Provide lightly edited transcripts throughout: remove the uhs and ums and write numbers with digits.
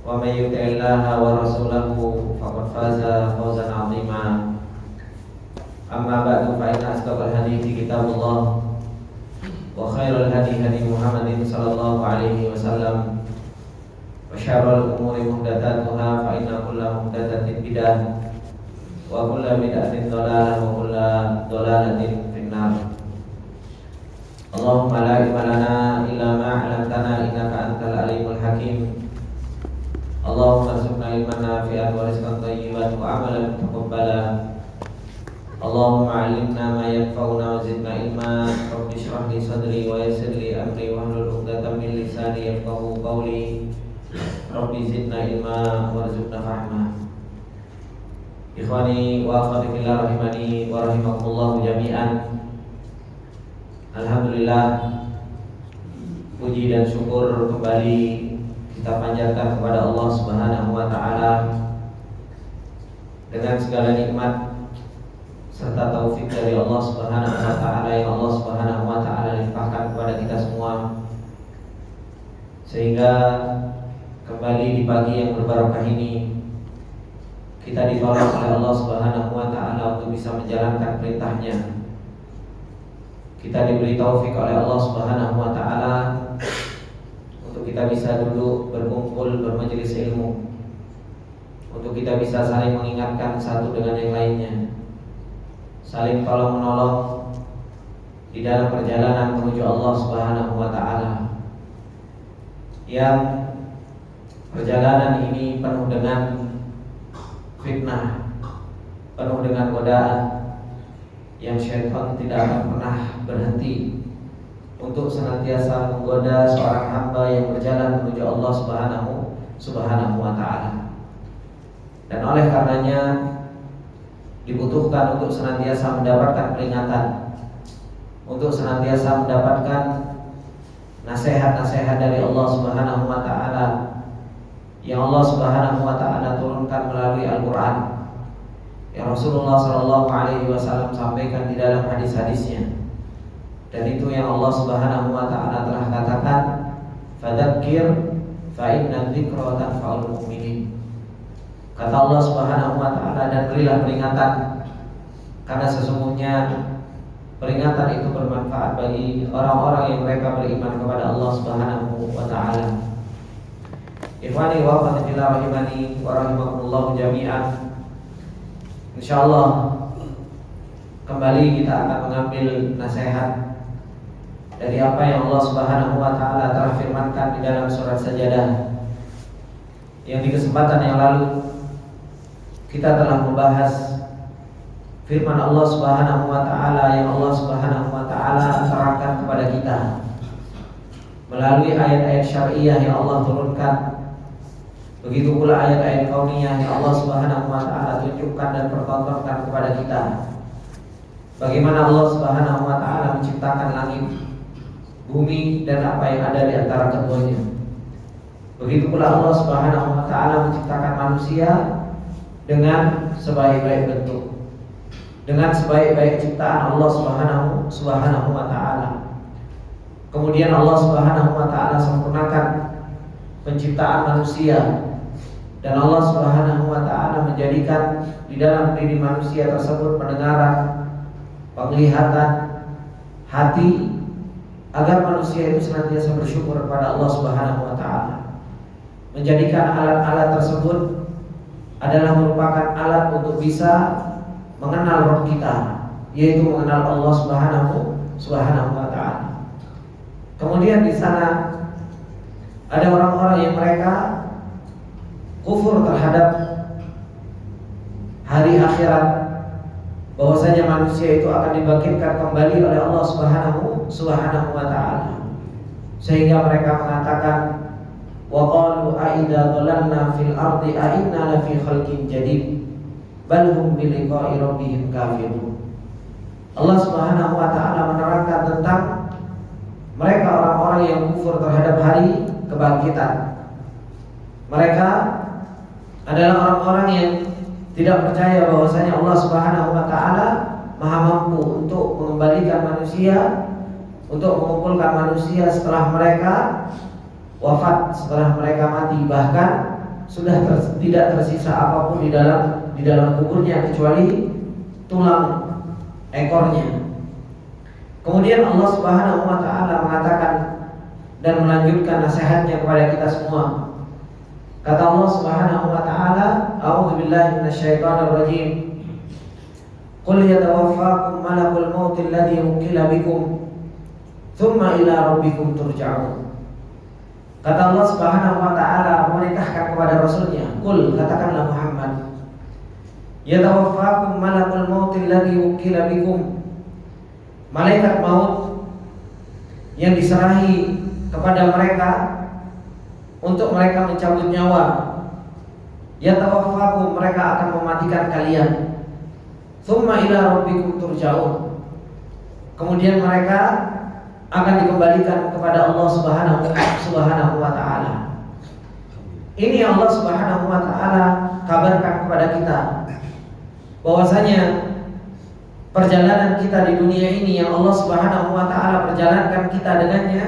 ومن يطع الله ورسوله فقد فاز فوزا عظيما. أما بعد فإن أصدق الحديث كتاب الله وخير الهدي هدي محمد صلى الله عليه وسلم وشر الأمور محدثاتها فإن كل محدثة بدعة وكل بدعة ضلالة وكل ضلالة في النار. اللهم لا علم لنا إلا ما علمتنا إنك أنت العليم الحكيم. اللهم ارزقنا علما نافعا ورزقا طيبا وعملا متقبلا. اللهم علمنا ما ينفعنا وزدنا علما. رب اشرح لي صدري ويسر لي أمري واحلل عقدة من لساني يفقهوا قولي. رب زدنا علما وارزقنا فهما. Ikhwani wa akhwati fillah rahimani wa rahimakumullah jami'an. Alhamdulillah, puji dan syukur kembali kita panjatkan kepada Allah Subhanahu wa taala dengan segala nikmat serta taufik dari Allah Subhanahu wa taala yang Allah Subhanahu wa taala limpahkan kepada kita semua, sehingga kembali di pagi yang berbarokah ini kita ditolong oleh Allah Subhanahu wa taala untuk bisa menjalankan perintahnya. Kita diberi taufik oleh Allah Subhanahu wa taala untuk kita bisa duduk berkumpul bermajelis ilmu, untuk kita bisa saling mengingatkan satu dengan yang lainnya, saling tolong menolong di dalam perjalanan menuju Allah Subhanahu wa taala. Yang perjalanan ini penuh dengan fitnah, penuh dengan godaan yang syaitan tidak akan pernah berhenti untuk senantiasa menggoda seorang hamba yang berjalan menuju Allah Subhanahu wa taala. Dan oleh karenanya dibutuhkan untuk senantiasa mendapatkan peringatan, untuk senantiasa mendapatkan nasihat-nasihat dari Allah Subhanahu wa taala yang Allah Subhanahu wa taala turunkan melalui Al-Qur'an, yang Rasulullah sallallahu alaihi wasallam sampaikan di dalam hadis-hadisnya. Dan itu yang Allah Subhanahu wa taala telah katakan, fadzakir fa inna dzikra tanfa'ul mu'minin. Kata Allah Subhanahu wa taala, dan berilah peringatan karena sesungguhnya peringatan itu bermanfaat bagi orang-orang yang mereka beriman kepada Allah Subhanahu wa taala. Ikhwani wa akhwati fillah rahimani wa rahimakumullah jami'an. Insyaallah kembali kita akan mengambil nasihat dari apa yang Allah Subhanahu wa taala telah firmankan di dalam surat Sajadah. Yang di kesempatan yang lalu kita telah membahas firman Allah Subhanahu wa taala yang Allah Subhanahu wa taala terangkan kepada kita melalui ayat-ayat syariah yang Allah turunkan. Begitu pula ayat-ayat kauniyah yang Allah Subhanahu wa taala tunjukkan dan pertontonkan kepada kita. Bagaimana Allah Subhanahu wa taala menciptakan langit, bumi dan apa yang ada di antara keduanya. Begitu pula Allah Subhanahu wa taala menciptakan manusia dengan sebaik-baik bentuk, dengan sebaik-baik ciptaan Allah Subhanahu wa taala. Kemudian Allah Subhanahu wa taala sempurnakan penciptaan manusia, dan Allah Subhanahu wa taala menjadikan di dalam diri manusia tersebut pendengaran, penglihatan, hati, agar manusia itu senantiasa bersyukur kepada Allah Subhanahu wa taala. Menjadikan alat-alat tersebut adalah merupakan alat untuk bisa mengenal Rabb kita, yaitu mengenal Allah Subhanahu wa taala. Kemudian di sana ada orang-orang yang mereka kufur terhadap hari akhirat, bahwasanya manusia itu akan dibangkitkan kembali oleh Allah Subhanahu wa taala. Sehingga mereka mengatakan, wa qalu a idza dhalalna fil ardi a inna lafi khalqin jadid bal hum bi liqa'i rabbihim kafirun. Allah Subhanahu wa taala menerangkan tentang mereka orang-orang yang kufur terhadap hari kebangkitan. Mereka adalah orang-orang yang tidak percaya bahwasanya Allah Subhanahu wa taala Maha mampu untuk mengembalikan manusia, untuk mengumpulkan manusia setelah mereka wafat, setelah mereka mati. Bahkan tidak tersisa apapun di dalam kuburnya kecuali tulang ekornya. Kemudian Allah Subhanahu wa taala mengatakan dan melanjutkan nasihatnya kepada kita semua. Kata Allah Subhanahu wa taala, "A'udzubillahi minasyaitonir rajim. Qul yatawaffakum malakul maut alladhi wukila bikum, tsumma ila rabbikum turja'un." Kata Allah Subhanahu wa taala memerintahkan kepada rasulnya, "Qul," katakanlah Muhammad, "yatawaffakum malakul maut alladhi wukila bikum." Malaikat maut yang diserahi kepada mereka untuk mereka mencabut nyawa. Yatawaffakum, mereka akan mematikan kalian. Tsumma ila rabbikum turja'un. Kemudian mereka akan dikembalikan kepada Allah Subhanahu wa taala. Ini Allah Subhanahu wa taala kabarkan kepada kita bahwasanya perjalanan kita di dunia ini yang Allah Subhanahu wa taala perjalankan kita dengannya,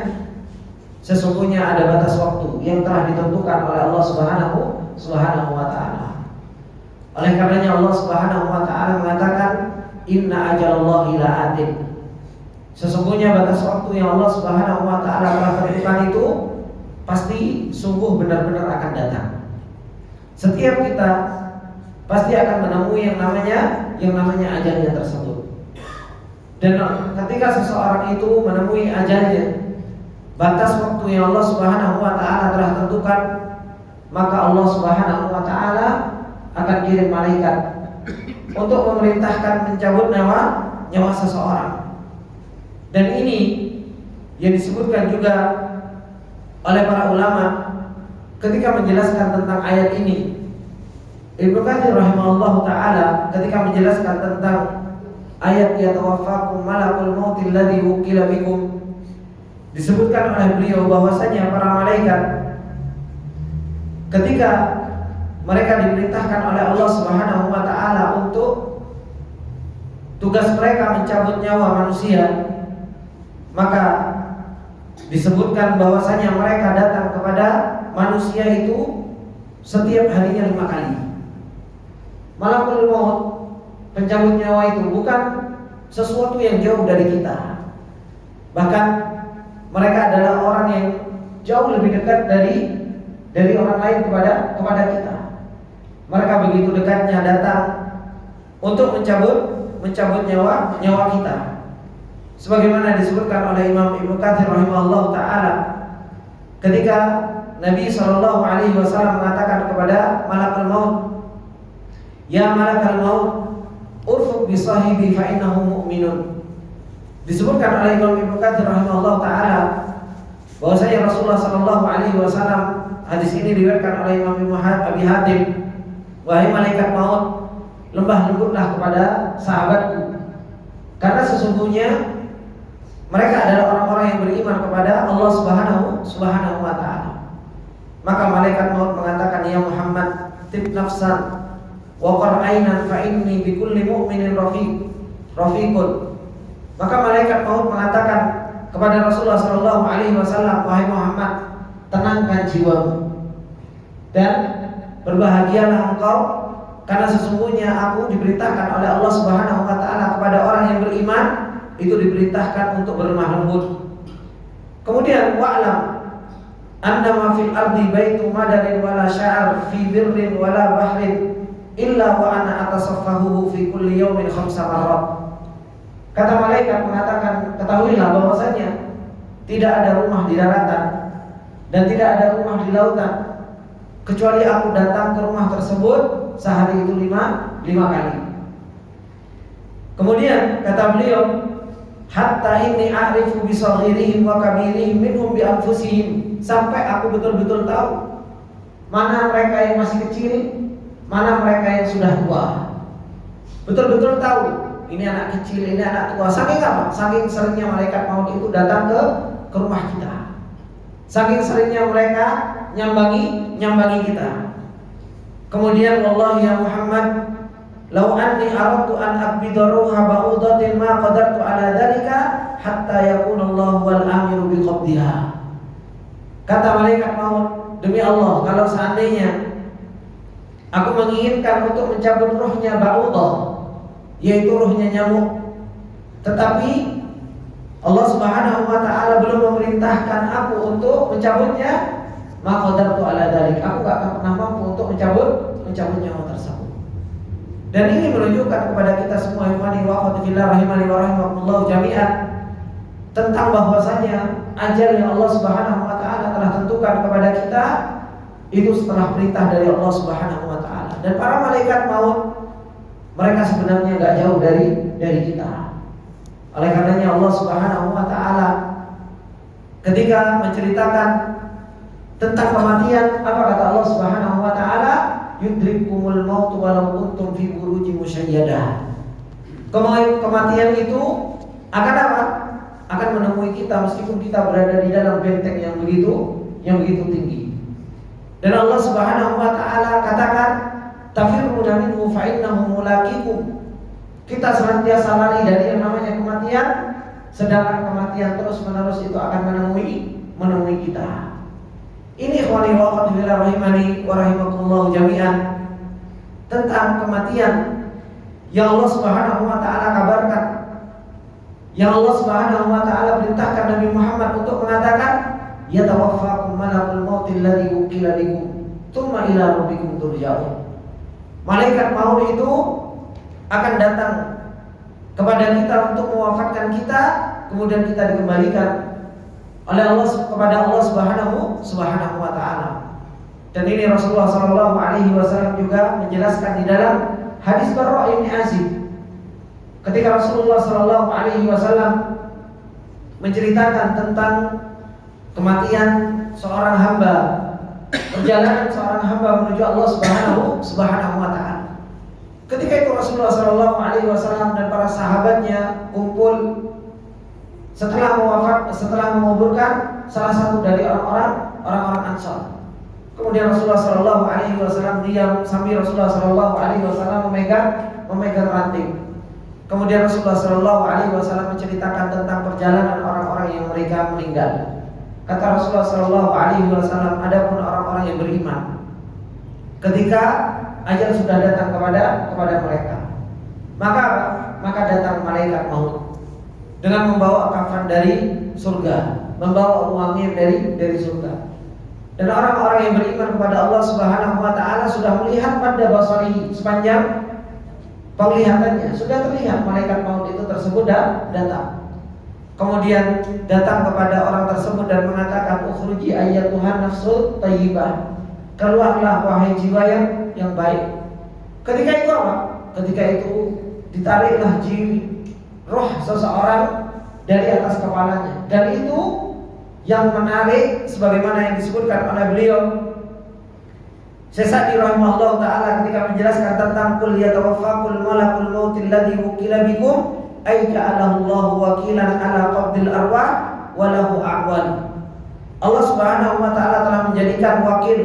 sesungguhnya ada batas waktu yang telah ditentukan oleh Allah Subhanahu wa taala. Oleh karenanya Allah Subhanahu wa taala mengatakan, "Inna ajalallahi la'atin." Sesungguhnya batas waktu yang Allah Subhanahu wa taala telah tentukan itu pasti sungguh benar-benar akan datang. Setiap kita pasti akan menemui yang namanya ajalnya tersebut. Dan ketika seseorang itu menemui ajalnya, batas waktu yang Allah Subhanahu wa taala telah tentukan, maka Allah Subhanahu wa taala akan kirim malaikat untuk memerintahkan mencabut nyawa seseorang. Dan ini yang disebutkan juga oleh para ulama ketika menjelaskan tentang ayat ini. Ibnu Katsir rahimahullahu taala ketika menjelaskan tentang ayat yatawaffakum malakul maut alladhi wukila bikum, disebutkan oleh beliau bahwasanya para malaikat ketika mereka diperintahkan oleh Allah Subhanahu wa taala untuk tugas mereka mencabut nyawa manusia, maka disebutkan bahwasanya mereka datang kepada manusia itu setiap harinya 5 kali. Malakul maut, pencabut nyawa itu bukan sesuatu yang jauh dari kita. Bahkan mereka adalah orang yang jauh lebih dekat dari orang lain kepada kita. Mereka begitu dekatnya datang untuk mencabut nyawa kita. Sebagaimana disebutkan oleh Imam Ibnu Katsir rahimahullahu taala ketika Nabi sallallahu alaihi wasallam mengatakan kepada malakul maut, "Ya malakal maut, urfuq bi sahibi fa innahu mu'minun." Disebutkan oleh Imam Ibnu Katsir rahimahullahu taala bahwasanya Rasulullah sallallahu alaihi wasallam, hadis ini diriwayatkan oleh Imam Abi Hatim, "Wahai malaikat maut, lembah lembutlah kepada sahabatku, karena sesungguhnya mereka adalah orang-orang yang beriman kepada Allah Subhanahu wa taala." Maka malaikat maut mengatakan, "Ya Muhammad, tib nafsan wa qara'ainan fa inni bi kulli mu'minin rafiqun." Maka malaikat maut mengatakan kepada Rasulullah sallallahu alaihi wasallam, "Wahai Muhammad, tenangkan jiwamu dan berbahagialah engkau, karena sesungguhnya aku diperintahkan oleh Allah Subhanahu wa taala kepada orang yang beriman itu diperintahkan untuk berlemah lembut." Kemudian wa'lam annama fil ardi baitu madarin wala sya'ar fi birrin wala bahrin illa wa ana atasaffahu fi kulli yawmin 5 marrat. Kata malaikat mengatakan, ketahuilah bahwasanya tidak ada rumah di daratan dan tidak ada rumah di lautan kecuali aku datang ke rumah tersebut sehari itu 5 kali. Kemudian kata beliau, hatta inni a'rifu bi saghirihim wa kabirihim minhum bi anfusihim, sampai aku betul-betul tahu mana mereka yang masih kecil, mana mereka yang sudah tua. Betul-betul tahu ini anak kecil, ini anak tua. Saking apa? Saking seringnya malaikat maut itu datang ke rumah kita. Saking seringnya mereka nyambangi kita. Kemudian wallahi ya Muhammad, law anni aradtu an aqbida ruha ba'udatin ma qadartu ala dzalika hatta yakuna Allah wal amiru biqabdiha. Kata malaikat maut, demi Allah, kalau seandainya Aku menginginkan untuk mencabut ruhnya ba'udah, yaitu ruhnya nyamuk. Tetapi Allah Subhanahu wa ta'ala belum memerintahkan aku untuk mencabutnya. Maka qadartu ala dzalik, aku gak akan pernah mampu untuk mencabut nyawa tersebut. Dan ini menunjukkan kepada kita semua ikhwani wa akhwati fillah rahimani wa rahimakumullah jami'an, tentang bahwasanya ajal yang Allah Subhanahu wa ta'ala telah tentukan kepada kita itu setelah perintah dari Allah Subhanahu wa ta'ala. Dan para malaikat maut, mereka sebenarnya gak jauh dari kita. Oleh karenanya Allah Subhanahu wa ta'ala ketika menceritakan tentang kematian, apa kata Allah Subhanahu wa ta'ala? Yudrikumul maut walau kuntum fi burujin musayyadah. Kematian itu akan apa? Akan menemui kita meskipun kita berada di dalam benteng yang begitu tinggi. Dan Allah Subhanahu wa ta'ala katakan, tafirruna minhu fa innahu mulaqikum. Kita senantiasa lari dari yang namanya kematian, sedangkan kematian terus-menerus itu akan menemui kita. Ini ikhwani wa akhwati fillah rahimani wa rahimakumullah jami'an, tentang kematian yang Allah Subhanahu wa ta'ala kabarkan, yang Allah Subhanahu wa ta'ala perintahkan Nabi Muhammad untuk mengatakan, yatawaffakum malakul maut alladzi wukila bikum tsumma ila rabbikum turja'un. Malaikat maut itu akan datang kepada kita untuk mewafatkan kita, kemudian kita dikembalikan oleh Allah kepada Allah Subhanahu wa ta'ala. Dan ini Rasulullah sallallahu alaihi wasallam juga menjelaskan di dalam hadis Barra bin Azib, ketika Rasulullah sallallahu alaihi wasallam menceritakan tentang kematian seorang hamba, perjalanan seorang hamba menuju Allah Subhanahu wa ta'ala. Ketika itu Rasulullah sallallahu alaihi wasallam dan para sahabatnya kumpul setelah menguburkan salah satu dari orang-orang Ansar. Kemudian Rasulullah sallallahu alaihi wasallam diam sambil Rasulullah sallallahu alaihi wasallam memegang ranting. Kemudian Rasulullah sallallahu alaihi wasallam menceritakan tentang perjalanan orang-orang yang mereka meninggal. Kata Rasulullah sallallahu alaihi wasallam, adapun orang-orang yang beriman, ketika ajal sudah datang kepada mereka, maka datang malaikat maut dengan membawa kafan dari surga, membawa uangnya dari surga. Dan orang-orang yang beriman kepada Allah Subhanahu wa ta'ala sudah melihat pada basarihi, sepanjang penglihatannya sudah terlihat malaikat maut itu tersebut datang. Kemudian datang kepada orang tersebut dan mengatakan, ukhruji ayyatuhan nafsul thayyibah, keluarlah wahai jiwa yang baik. Ketika itu apa? Ketika itu ditariklah roh seseorang dari atas kepalanya. Dan itu yang menarik sebagaimana yang disebutkan oleh beliau Syekh Sa'di rahimahullah ta'ala ketika menjelaskan tentang qul yatawaffaqul malakul maut alladzi wukila bikum ay ja'alahu Allahu wakilan ala qabdil arwah wa lahu a'wan. Allah Subhanahu wa ta'ala telah menjadikan wakil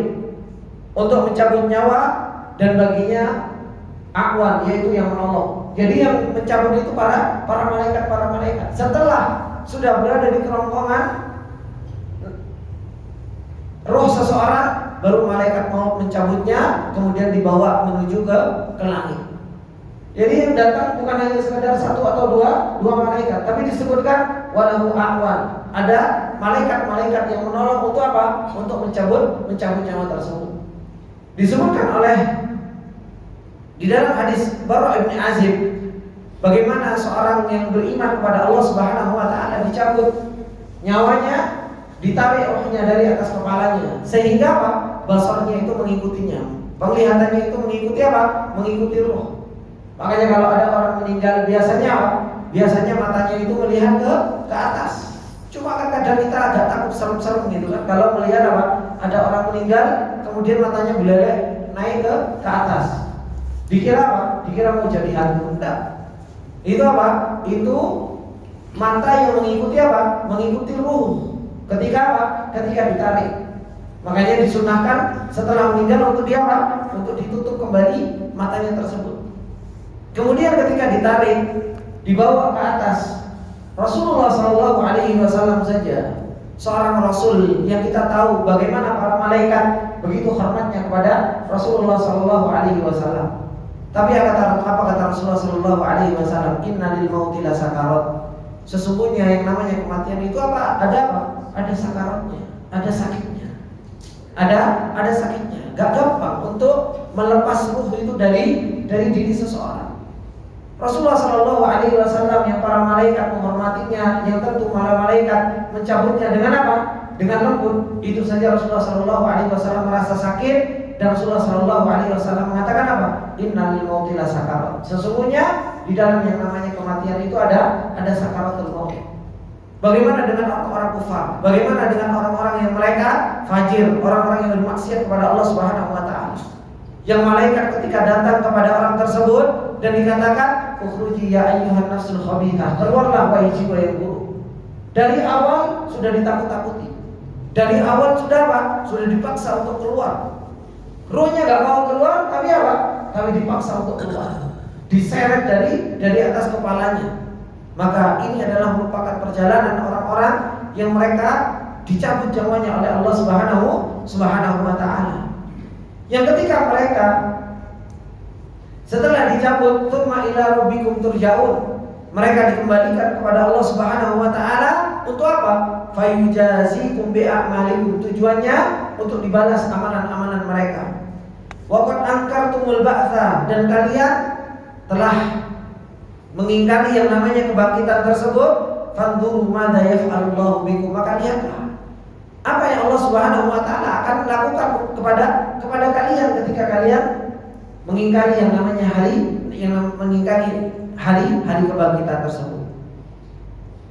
untuk mencabut nyawa dan baginya a'wan, yaitu yang menolong. Jadi yang mencabut itu para malaikat. Setelah sudah berada di kerongkongan roh seseorang, baru malaikat maut mencabutnya, kemudian dibawa menuju ke langit. Jadi yang datang bukan hanya sekedar satu atau dua malaikat, tapi disebutkan walahu a'wan. Ada malaikat-malaikat yang menolong untuk apa? Untuk mencabut nyawa tersebut. Disebutkan oleh di dalam hadis Barra bin Azib, bagaimana seorang yang beriman kepada Allah Subhanahu wa ta'ala dicabut nyawanya, ditarik rohnya dari atas kepalanya, sehingga apa? Basarnya itu mengikutinya, penglihatannya itu mengikuti apa? Mengikuti roh. Makanya kalau ada orang meninggal biasanya apa? Biasanya matanya itu melihat ke atas. Cuma kan kadang kita agak takut serem-serem gitu kan, kalau melihat apa? Ada orang meninggal kemudian matanya beleleh naik ke atas. Dikira apa? Dikira mau jadi hantu. Enggak. Itu apa? Itu mata yang mengikuti apa? Mengikuti ruh. Ketika apa? Ketika ditarik. Makanya disunahkan setelah meninggal untuk dia apa? Untuk ditutup kembali matanya tersebut. Kemudian ketika ditarik, dibawa ke atas. Rasulullah SAW saja, seorang Rasul yang kita tahu bagaimana para malaikat begitu hormatnya kepada Rasulullah sallallahu alaihi wasallam. Tapi apa kata Rasulullah sallallahu alaihi wasallam? Innalil mauti lasakarat. Sesungguhnya yang namanya kematian itu apa? Ada apa? Ada sakaratnya, ada sakitnya. Ada sakitnya. Gak gampang untuk melepas ruh itu dari diri seseorang. Rasulullah sallallahu alaihi wasallam yang para malaikat menghormatinya, yang tentu para malaikat mencabutnya dengan apa? Dengan lembut. Itu saja Rasulullah sallallahu alaihi wasallam merasa sakit dan Rasulullah sallallahu alaihi wasallam mengatakan apa? Innal mauti lasakarat. Sesungguhnya di dalam yang namanya kematian itu ada sakaratul maut. Bagaimana dengan orang-orang kufar? Bagaimana dengan orang-orang yang mereka fajir, orang-orang yang bermaksiat kepada Allah Subhanahu wa taala? Yang malaikat ketika datang kepada orang tersebut dan dikatakan, "Ukhruji ya ayyuhan nafsul khabithah." Keluarlah wahai jiwa yang buruk. Dari awal sudah ditakut-takuti. Dari awal sudah apa? Sudah dipaksa untuk keluar. Ruhnya gak mau keluar, tapi apa? Tapi dipaksa untuk keluar. Diseret dari atas kepalanya. Maka ini adalah merupakan perjalanan orang-orang yang mereka dicabut nyawanya oleh Allah Subhanahu wa taala. Yang ketika mereka setelah dicabut, tsumma ila rabbikum turja'un, mereka dikembalikan kepada Allah Subhanahu wa taala untuk apa? Fayujazikum bi'amalikum, tujuannya untuk dibalas amalan-amalan mereka. Wa qad ankartumul ba'tsa, dan kalian telah mengingkari yang namanya kebangkitan tersebut. Fanzuru madza yaf'alullahu bikum, maka lihatlah apa yang Allah Subhanahu wa taala akan lakukan kepada kalian ketika kalian mengingkari yang namanya hari kebangkitan tersebut.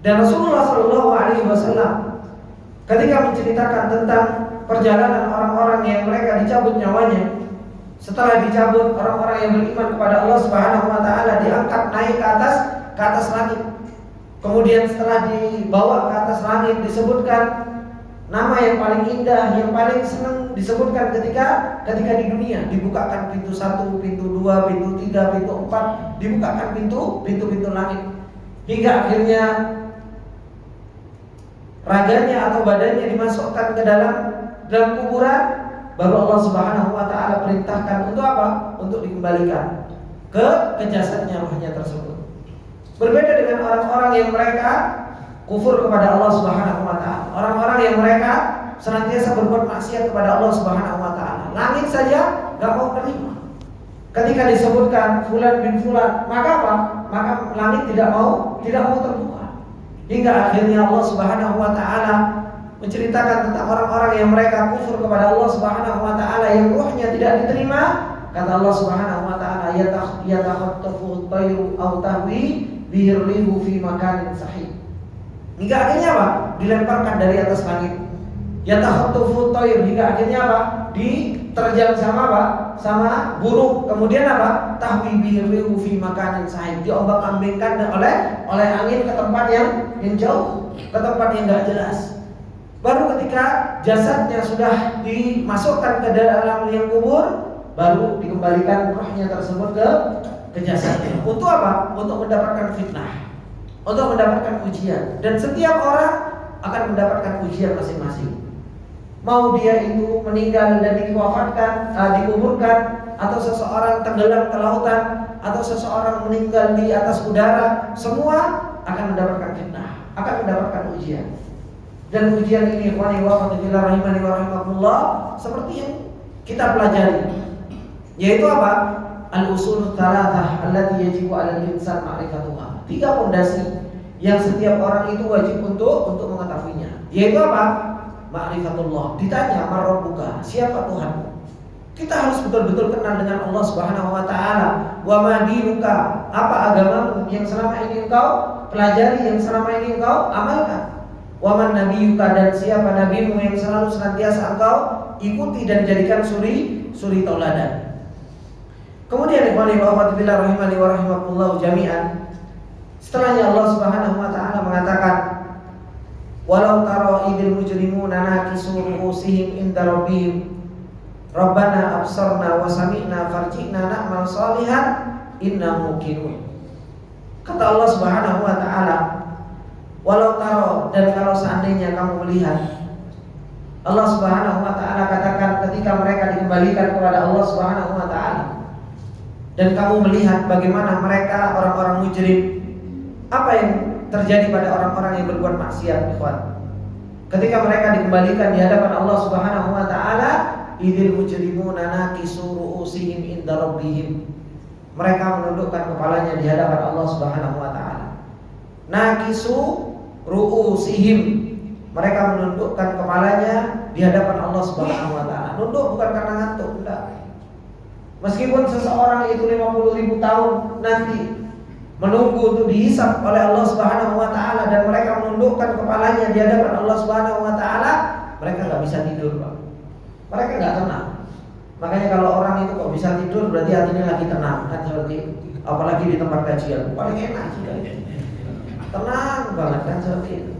Dan Rasulullah sallallahu alaihi wasallam ketika menceritakan tentang perjalanan orang-orang yang mereka dicabut nyawanya, setelah dicabut, orang-orang yang beriman kepada Allah Subhanahu wa taala diangkat naik ke atas langit. Kemudian setelah dibawa ke atas langit, disebutkan nama yang paling indah, yang paling senang disebutkan ketika di dunia. Dibukakan pintu 1, pintu 2, pintu 3, pintu 4, dibukakan pintu langit. Hingga akhirnya raganya atau badannya dimasukkan ke dalam kuburan, baru Allah Subhanahu wa taala perintahkan untuk apa? Untuk dikembalikan ke jasadnya, rohnya tersebut. Berbeda dengan orang-orang yang mereka kufur kepada Allah Subhanahu wa taala. Orang-orang yang mereka senantiasa berbuat maksiat kepada Allah Subhanahu wa taala. Langit saja enggak mau terima. Ketika disebutkan fulan bin fulan, maka apa? Maka langit tidak mau terbuka. Hingga akhirnya Allah Subhanahu wa taala menceritakan tentang orang-orang yang mereka kufur kepada Allah Subhanahu wa taala, yang ruhnya tidak diterima. Kata Allah Subhanahu wa taala, yatakhattafu at-tayru aw tahwi birrihu fi makanin sahih. Hingga akhirnya apa? Dilemparkan dari atas langit. Yatakhattafu at-tayr, hingga akhirnya apa? Diterjang sama apa? Sama burung. Kemudian apa? Tahwi birrihu fi makanin sahih. Diombak-ambingkan oleh angin ke tempat yang jauh, ke tempat yang enggak jelas. Baru ketika jasadnya sudah dimasukkan ke dalam liang kubur, baru dikembalikan rohnya tersebut ke jasadnya. Untuk apa? Untuk mendapatkan fitnah, untuk mendapatkan ujian. Dan setiap orang akan mendapatkan ujian masing-masing. Mau dia itu meninggal dan dikuburkan, atau seseorang tenggelam ke lautan, atau seseorang meninggal di atas udara, semua akan mendapatkan fitnah, akan mendapatkan ujian. Dan ujian ini ikhwani wa akhwati fillah rahimani wa rahimakumullah, seperti yang kita pelajari, yaitu apa? Al-usul tsalatsah allati yajibu 'alal insan ma'rifatuha. 3 pondasi yang setiap orang itu wajib untuk mengetahuinya. Yaitu apa? Ma'rifatullah. Ditanya, "Man rabbuka?" Siapa Tuhanmu? Kita harus betul-betul kenal dengan Allah Subhanahu wa taala. Wa ma dinuka? Apa agamamu yang selama ini engkau pelajari, yang selama ini engkau amalkan? Wa man nabiyuka? Dan siapa nabimu yang selalu senantiasa engkau ikuti dan jadikan suri tauladan. Kemudian ikhwani wa akhwati fillah rahimani wa rahimakumullah jami'an, setelahnya Allah Subhanahu wa taala mengatakan, "Walau tara idil mujrimuna nakisu ru'usihim inda rabbihim Rabbana absarna wa sami'na farji'na na'mal shalihan inna muqinun." Kata Allah Subhanahu wa taala, walau taro, dan kalau seandainya kamu melihat Allah Subhanahu wa taala katakan ketika mereka dikembalikan kepada Allah Subhanahu wa taala. Dan kamu melihat bagaimana mereka orang-orang mujrim, apa yang terjadi pada orang-orang yang berbuat maksiat, ikhwan. Ketika mereka dikembalikan di hadapan Allah Subhanahu wa taala, idzil mujrimuna nakisu ru'usihim inda rabbihim. Mereka menundukkan kepalanya di hadapan Allah Subhanahu wa taala. Nakisu ru'usihim. Mereka menundukkan kepalanya di hadapan Allah Subhanahu wa taala. Nunduk bukan karena ngantuk, enggak. Meskipun seseorang itu 50.000 tahun nanti menunggu untuk dihisab oleh Allah Subhanahu wa taala dan mereka menundukkan kepalanya di hadapan Allah Subhanahu wa taala, mereka enggak bisa tidur, Pak. Mereka enggak tenang. Makanya kalau orang itu kok bisa tidur berarti hatinya lagi tenang, kan seperti itu. Apalagi di tempat kajian, paling enak sudah. Tenang banget kan seperti itu.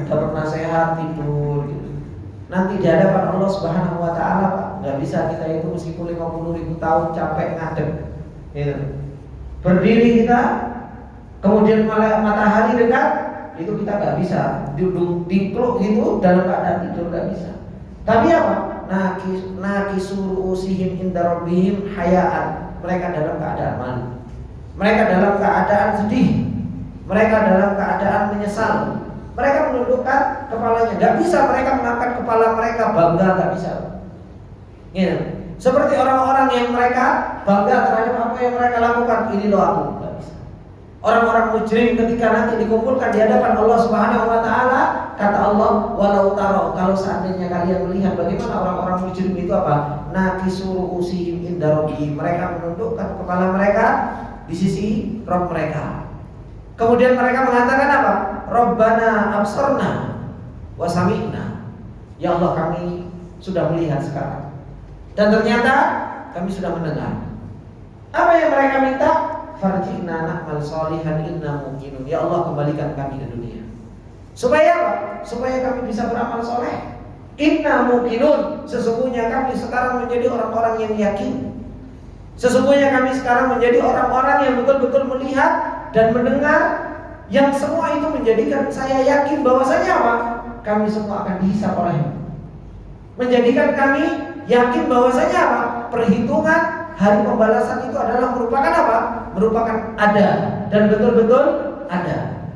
Dapat nasihat tidur gitu. Nanti di hadapan Allah Subhanahu wa taala, Pak, enggak bisa kita itu meskipun 50.000 tahun capek ngadep. Gitu. Berdiri kita, kemudian matahari dekat, itu kita nggak bisa duduk dikluk gitu dalam keadaan tidur, nggak bisa. Tapi apa? Nakisuru usihim inda rabbihim hayaan. Mereka dalam keadaan malu. Mereka dalam keadaan sedih. Mereka dalam keadaan menyesal. Mereka menundukkan kepalanya. Nggak bisa mereka mengangkat kepala mereka bangga, nggak bisa. Gitu. Seperti orang-orang yang mereka bangga terhadap apa yang mereka lakukan. Ini loh aku, nggak bisa. Orang-orang mujrim ketika nanti dikumpulkan di hadapan Allah Subhanahu wa taala, kata Allah, walau taro, kalau seandainya kalian melihat bagaimana orang-orang mujrim itu apa? Nakisuru usihim inda rabbihim. Mereka menundukkan kepala mereka di sisi Rabb mereka. Kemudian mereka mengatakan apa? Rabbana absarna wa sami'na. Ya Allah, kami sudah melihat sekarang. Dan ternyata kami sudah mendengar. Apa yang mereka minta? Farji'na na'mal sholihan inna muqinun. Ya Allah, kembalikan kami ke dunia. Supaya apa? Supaya kami bisa beramal soleh. Inna muqinun. Sesungguhnya kami sekarang menjadi orang-orang yang yakin. Sesungguhnya kami sekarang menjadi orang-orang yang betul-betul melihat dan mendengar, yang semua itu menjadikan saya yakin bahwasanya apa? Kami semua akan dihisab oleh-Nya. Menjadikan kami yakin bahwasanya apa? Perhitungan hari pembalasan itu adalah merupakan apa? Merupakan ada dan betul-betul ada.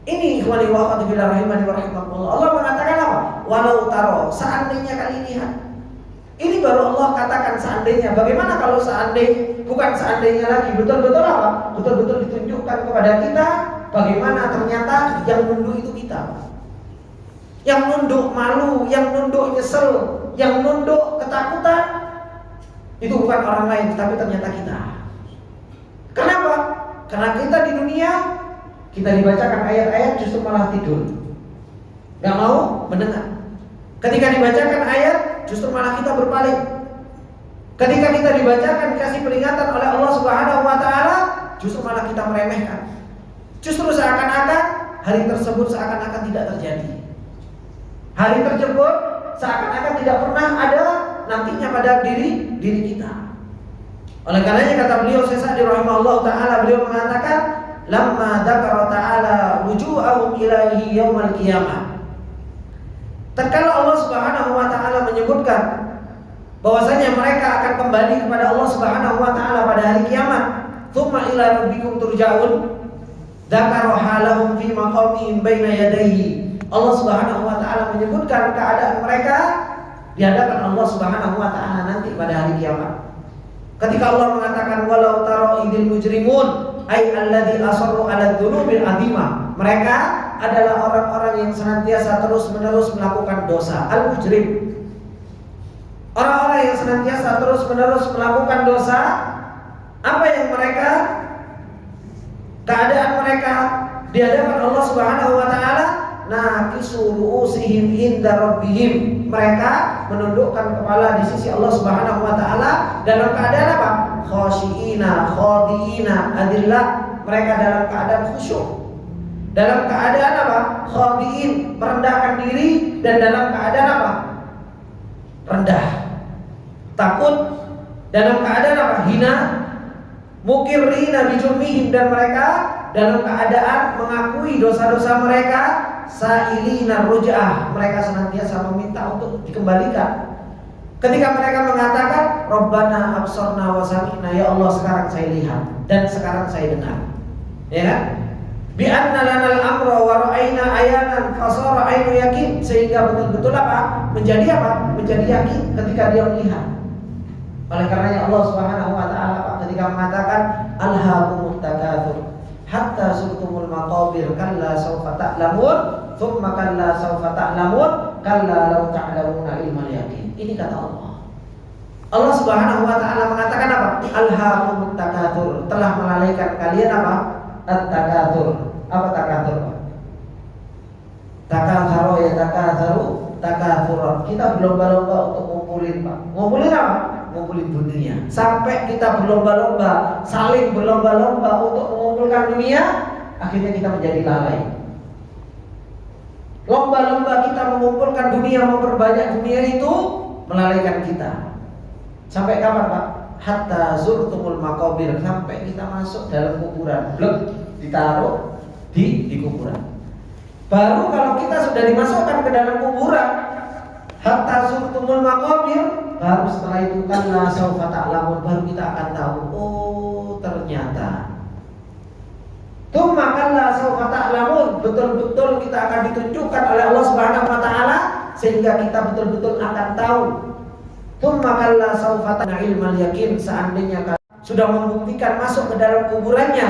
Ini ikhwani wa akhwati fillah rahimani wa rahimakumullah. Allah mengatakan apa? Walau taro, seandainya kalian lihat. Ini baru Allah katakan seandainya. Bagaimana kalau seandainya, bukan seandainya lagi, betul-betul apa? Betul-betul ditunjukkan kepada kita bagaimana ternyata yang nunduk itu kita. Yang nunduk malu, yang nunduk nyesel, yang nunduk ketakutan, itu bukan orang lain, tapi ternyata kita. Kenapa? Karena kita di dunia, kita dibacakan ayat-ayat justru malah tidur, gak mau mendengar. Ketika dibacakan ayat, justru malah kita berpaling. Ketika kita dibacakan, dikasih peringatan oleh Allah Subhanahu wa taala, justru malah kita meremehkan. Justru seakan-akan hari tersebut seakan-akan tidak terjadi. Hari tersebut seakan-akan tidak pernah ada nantinya pada diri kita. Oleh karenanya kata beliau Syekh Sa'di rahimahullah taala, beliau mengatakan, lamma dzakara ta'ala wujuhahum ilaihi yaumal qiyamah. Tatkala Allah Subhanahu wa taala menyebutkan bahwasanya mereka akan kembali kepada Allah Subhanahu wa taala pada hari kiamat, tsumma ila rabbikum turja'un, dzakara halahum fi maqamihim baina yadayhi. Allah Subhanahu wa taala menyebutkan keadaan mereka di hadapan Allah Subhanahu wa taala nanti pada hari kiamat. Ketika Allah mengatakan walau taro idil mujrimun ay alladzi asarru ala dzunubil azimah. Mereka adalah orang-orang yang senantiasa terus-menerus melakukan dosa. Al-mujrim. Orang-orang yang senantiasa terus-menerus melakukan dosa. Apa yang mereka, keadaan mereka di hadapan Allah Subhanahu wa taala, nakisu ru'usihim inda rabbihim. Mereka menundukkan kepala di sisi Allah Subhanahu wa taala dalam keadaan apa? Khashiina, khadiina, adillah. Mereka dalam keadaan khusyuk. Dalam keadaan apa? Khadiin, merendahkan diri, dan dalam keadaan apa? Rendah. Takut, dalam keadaan apa? Hina, mukirrina bijurmihim, dan mereka dalam keadaan mengakui dosa-dosa mereka sa'ilina ruj'ah, mereka senantiasa meminta untuk dikembalikan. Ketika mereka mengatakan Rabbana absarna wa sami'na, ya Allah sekarang saya lihat dan sekarang saya dengar. Ya kan? Bi anna lanal amra wa ra'ayna ayanan fasara ainu yakin, sehingga betul-betul apa? Menjadi apa? Menjadi yakin ketika dia melihat. Oleh karenanya Allah Subhanahu wa taala ketika mengatakan alhaakumut takatsur hatta zurtumul maqabir kalla sawfa ta'lamun thumma kalla sawfa ta'lamun kalla law ta'lamuna ilmal yaqin. Ini kata Allah. Allah Subhanahu wa taala mengatakan apa? Alhaakumut takatsur, telah melalaikan kalian apa? At-takatsur. Apa takatsur? Takatsuru ya takatsuran. Kita berlomba-lomba untuk ngumpulin, Pak. Ngumpulin apa? Ngumpulin dunia. Sampai kita berlomba-lomba, saling berlomba-lomba untuk mengumpulkan dunia, akhirnya kita menjadi lalai. Lomba-lomba kita mengumpulkan dunia, memperbanyak dunia itu melalaikan kita. Sampai kapan, Pak? Hatta zurtumul maqabir, sampai kita masuk dalam kuburan, blek, ditaruh di kuburan. Baru kalau kita sudah dimasukkan ke dalam kuburan, hatta zurtumul maqabir, baru setelah itu kalla sawfa ta'lamun, baru kita akan tahu, oh ternyata. Tsumma kalla sawfa ta'lamun, betul-betul kita akan ditunjukkan oleh Allah Subhanahu wa taala sehingga kita betul-betul akan tahu. Tsumma kalla sawfa ta'lamun ilmal yakin, seandainya sudah membuktikan masuk ke dalam kuburannya,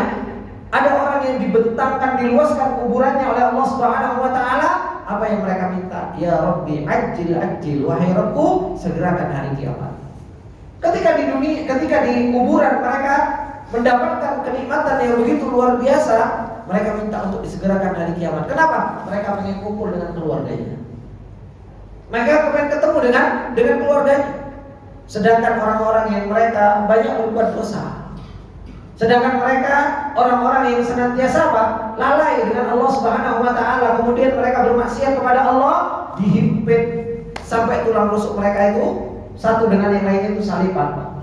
ada orang yang dibentangkan, diluaskan kuburannya oleh Allah Subhanahu wa taala, apa yang mereka minta? Ya Rabbi ajil, wahai Rabbku segerakan hari kiamat. Ketika di dunia, ketika di kuburan mereka mendapatkan kenikmatan yang begitu luar biasa, mereka minta untuk disegerakan hari kiamat. Kenapa? Mereka ingin kumpul dengan keluarganya. Mereka ingin ketemu dengan keluarganya. Sedangkan orang-orang yang mereka banyak berbuat dosa, sedangkan mereka orang-orang yang senantiasa apa? Lalai dengan Allah Subhanahu wa taala, kemudian mereka bermaksiat kepada Allah, dihimpit sampai tulang rusuk mereka itu satu dengan yang lainnya itu salipan.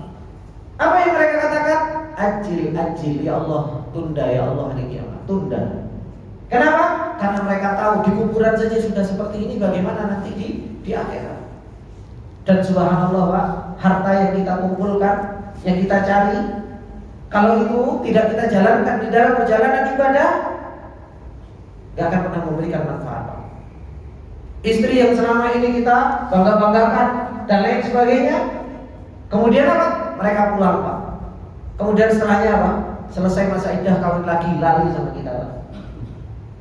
Apa yang mereka katakan? Ajil, ya Allah, tunda ya Allah hari kiamat, tunda. Kenapa? Karena mereka tahu di kuburan saja sudah seperti ini, bagaimana nanti di akhirat. Dan subhanallah, Pak, harta yang kita kumpulkan, yang kita cari, kalau itu tidak kita jalankan di dalam perjalanan ibadah, gak akan pernah memberikan manfaat. Istri yang selama ini kita bangga-banggakan dan lain sebagainya, kemudian apa? Mereka pulang, Pak. Kemudian setelahnya apa? Selesai masa iddah, kawin lagi, lari sama kita, Pak.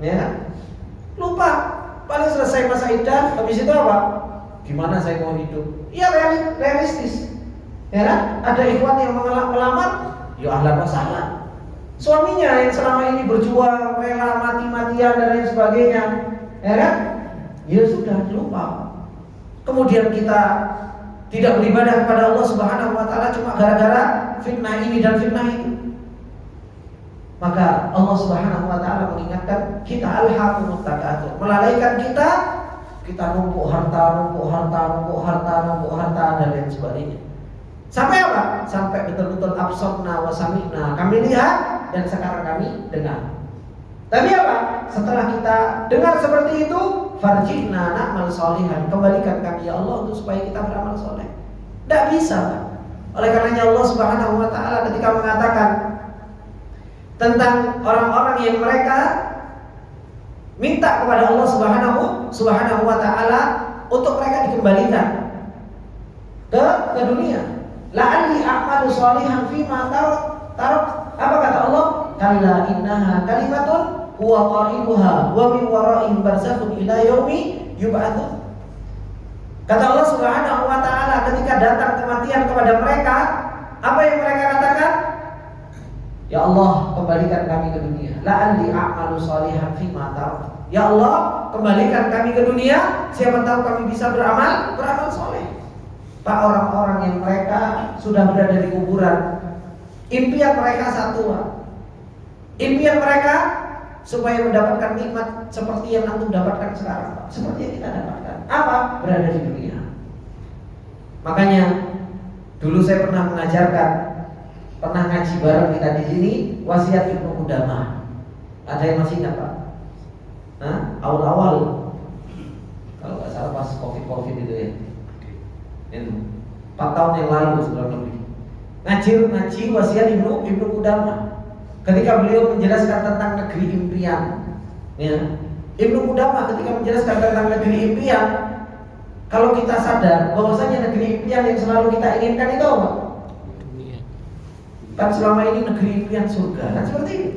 Ya, lupa. Paling selesai masa iddah, habis itu apa? Gimana saya mau hidup? Iya, realistis. Ya kan? Ada ikhwan yang melamar, ya ahlan wa sahlan. Suaminya yang selama ini berjuang, rela mati-matian dan lain sebagainya, ya kan? Ya sudah, lupa. Kemudian kita tidak beribadah kepada Allah Subhanahu wa taala cuma gara-gara fitnah ini dan fitnah itu. Maka Allah Subhanahu wa taala mengingatkan kita alhaakumut takatsur, melalaikan kita numpuk harta dan lain sebagainya. Sampai apa? Sampai betul-betul absarna wa sami'na, kami lihat dan sekarang kami dengar. Tapi apa? Setelah kita dengar seperti itu, farji'na na'mal sholihan, kembalikan kami ya Allah untuk supaya kita beramal soleh. Tidak bisa, Pak. Oleh karenanya Allah Subhanahu wa taala ketika mengatakan tentang orang-orang yang mereka minta kepada Allah Subhanahu wa taala untuk mereka dikembalikan ke dunia. La'alli a'malu sholihan fima tarak. Apa kata Allah? Kalla innaha kalimatun huwa qailuha wa min wara'ihim barzakhun ila yaumi yub'atsun. Kata Allah Subhanahu wa taala ketika datang kematian kepada mereka, apa yang mereka katakan? Ya Allah, kembalikan kami ke dunia. La'alli a'malu sholihan fima tarak. Ya Allah, kembalikan kami ke dunia, siapa tahu kami bisa beramal soleh. Pak, orang-orang yang mereka sudah berada di kuburan, impian mereka satu, Pak. Impian mereka supaya mendapatkan nikmat seperti yang antum dapatkan sekarang, Pak. Seperti yang kita dapatkan. Apa? Berada di dunia. Makanya dulu saya pernah ngaji bareng kita di sini, wasiat Ibnu Qudamah. Ada yang masih ingat, Pak? Awal-awal, kalau nggak salah pas COVID itu ya, itu 4 tahun yang lalu kurang lebih. Ngaji wasiat Ibnu Qudamah. Ketika beliau menjelaskan tentang negeri impian, ya, Ibnu Qudamah ketika menjelaskan tentang negeri impian, kalau kita sadar bahwasanya negeri impian yang selalu kita inginkan itu apa? Kan selama ini negeri impian surga, kan seperti ini.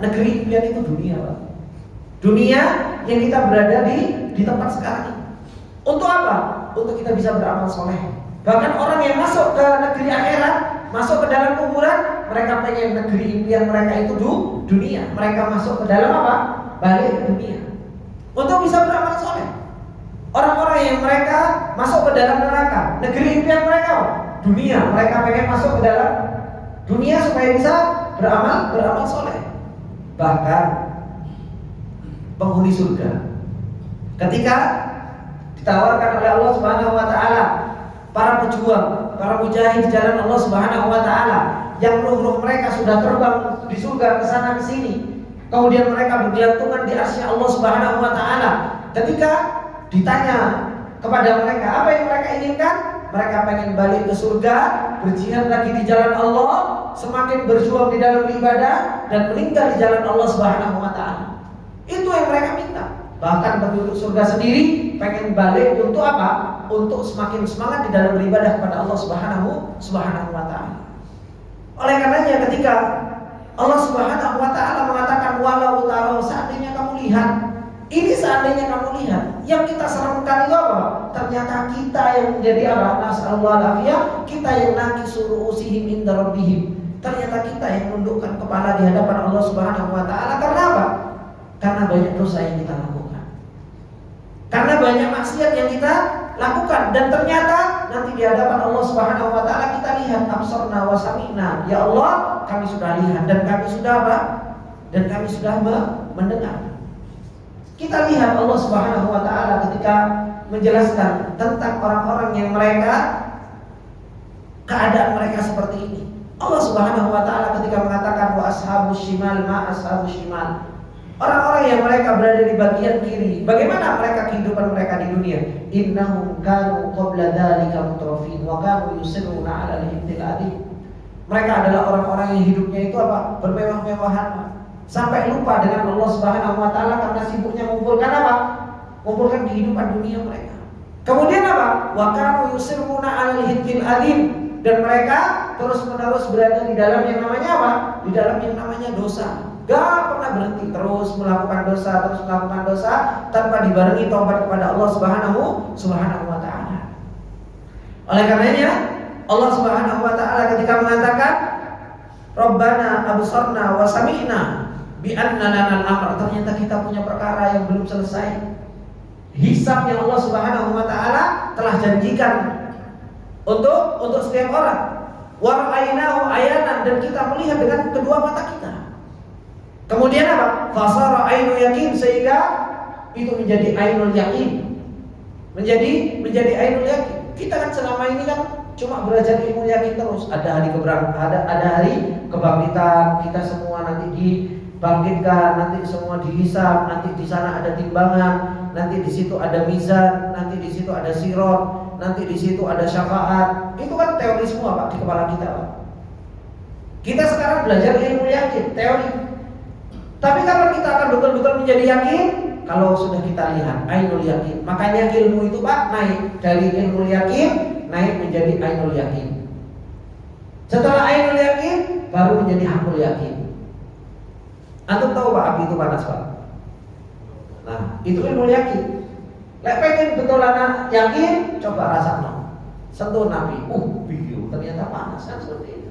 Negeri impian itu dunia, Pak. Dunia yang kita berada di tempat sekarang ini. Untuk apa? Untuk kita bisa beramal soleh. Bahkan orang yang masuk ke negeri akhirat, masuk ke dalam kuburan, mereka pengen negeri impian mereka itu dunia. Mereka masuk ke dalam apa? Balik ke dunia. Untuk bisa beramal soleh. Orang-orang yang mereka masuk ke dalam neraka, negeri impian mereka dunia. Mereka pengen masuk ke dalam dunia supaya bisa beramal soleh. Bahkan penghuni surga ketika ditawarkan oleh Allah Subhanahu wa taala, para pejuang, para mujahid di jalan Allah Subhanahu wa taala yang ruh-ruh mereka sudah terbang di surga ke sana ke sini, kemudian mereka bergelantungan di arsy Allah Subhanahu wa taala. Ketika ditanya kepada mereka apa yang mereka inginkan, mereka pengen balik ke surga, berjihad lagi di jalan Allah, semakin berjuang di dalam ibadah dan meninggal di jalan Allah Subhanahu wa taala. Itu yang mereka minta. Bahkan penduduk surga sendiri pengen balik untuk apa? Untuk semakin semangat di dalam beribadah kepada Allah Subhanahu wa taala. Oleh karenanya ketika Allah Subhanahu wa taala mengatakan walau taro, seandainya kamu lihat, ini seandainya kamu lihat, yang kita seramkan itu apa? Ternyata kita yang menjadi apa? Nasallallahu alafiyah, kita yang nakisur usihim inda rabbihim. Ternyata kita yang menundukkan kepala di hadapan Allah Subhanahu wa taala. Karena apa? Karena banyak dosa yang kita lakukan, karena banyak maksiat yang kita lakukan, dan ternyata nanti di hadapan Allah Subhanahu wa taala kita lihat absarna wa sami'na. Ya Allah, kami sudah lihat dan kami sudah apa? Dan kami sudah mendengar. Kita lihat Allah Subhanahu wa taala ketika menjelaskan tentang orang-orang yang mereka keadaan mereka seperti ini. Allah Subhanahu wa taala ketika mengatakan wa ashabus shimal ma ashabus shimal. Orang-orang yang mereka berada di bagian kiri, bagaimana mereka kehidupan mereka di dunia? Innahum kanu qabla dzalika mutrafin wa kanu yusirruna 'ala al-ibtiladi. Mereka adalah orang-orang yang hidupnya itu apa? Bermewah-mewahan, sampai lupa dengan Allah Subhanahu wa taala karena sibuknya mengumpulkan apa? Mengumpulkan kehidupan dunia mereka. Kemudian apa? Wa kanu yusirruna 'ala al-ibtiladi, dan mereka terus-menerus berada di dalam yang namanya apa? Di dalam yang namanya dosa. Gak pernah berhenti, terus melakukan dosa tanpa dibarengi taubat kepada Allah Subhanahu wa taala. Oleh karenanya Allah Subhanahu wa taala ketika mengatakan Rabbana absarna wa sami'na bi anna lana al-amr, ternyata kita punya perkara yang belum selesai. Hisab yang Allah Subhanahu wa taala telah janjikan untuk setiap orang. Wa ra'aynahu ayanan, dan kita melihat dengan kedua mata kita. Kemudian apa? Fasara ainul yakin, sehingga itu menjadi ainul yakin. Menjadi ainul yakin. Kita kan selama ini kan cuma belajar ilmu yakin terus. Ada hari kebangkitan, kita semua nanti dibangkitkan, nanti semua dihisab, nanti di sana ada timbangan, nanti di situ ada mizan, nanti di situ ada sirat, nanti di situ ada syafaat. Itu kan teori semua, Pak, di kepala kita, Pak. Kita sekarang belajar ilmu yakin, teori. Tapi kapan kita akan betul-betul menjadi yakin? Kalau sudah kita lihat ainul yakin. Makanya ilmu itu, Pak, naik dari ilmu yakin naik menjadi ainul yakin. Setelah ainul yakin baru menjadi hakul yakin. Antum tahu Pak, api itu panas, Pak. Nah, itu ilmu yakin. Lek pengen betul anak yakin, coba rasakan. Sentuh nabi, video ternyata panas, kan seperti itu.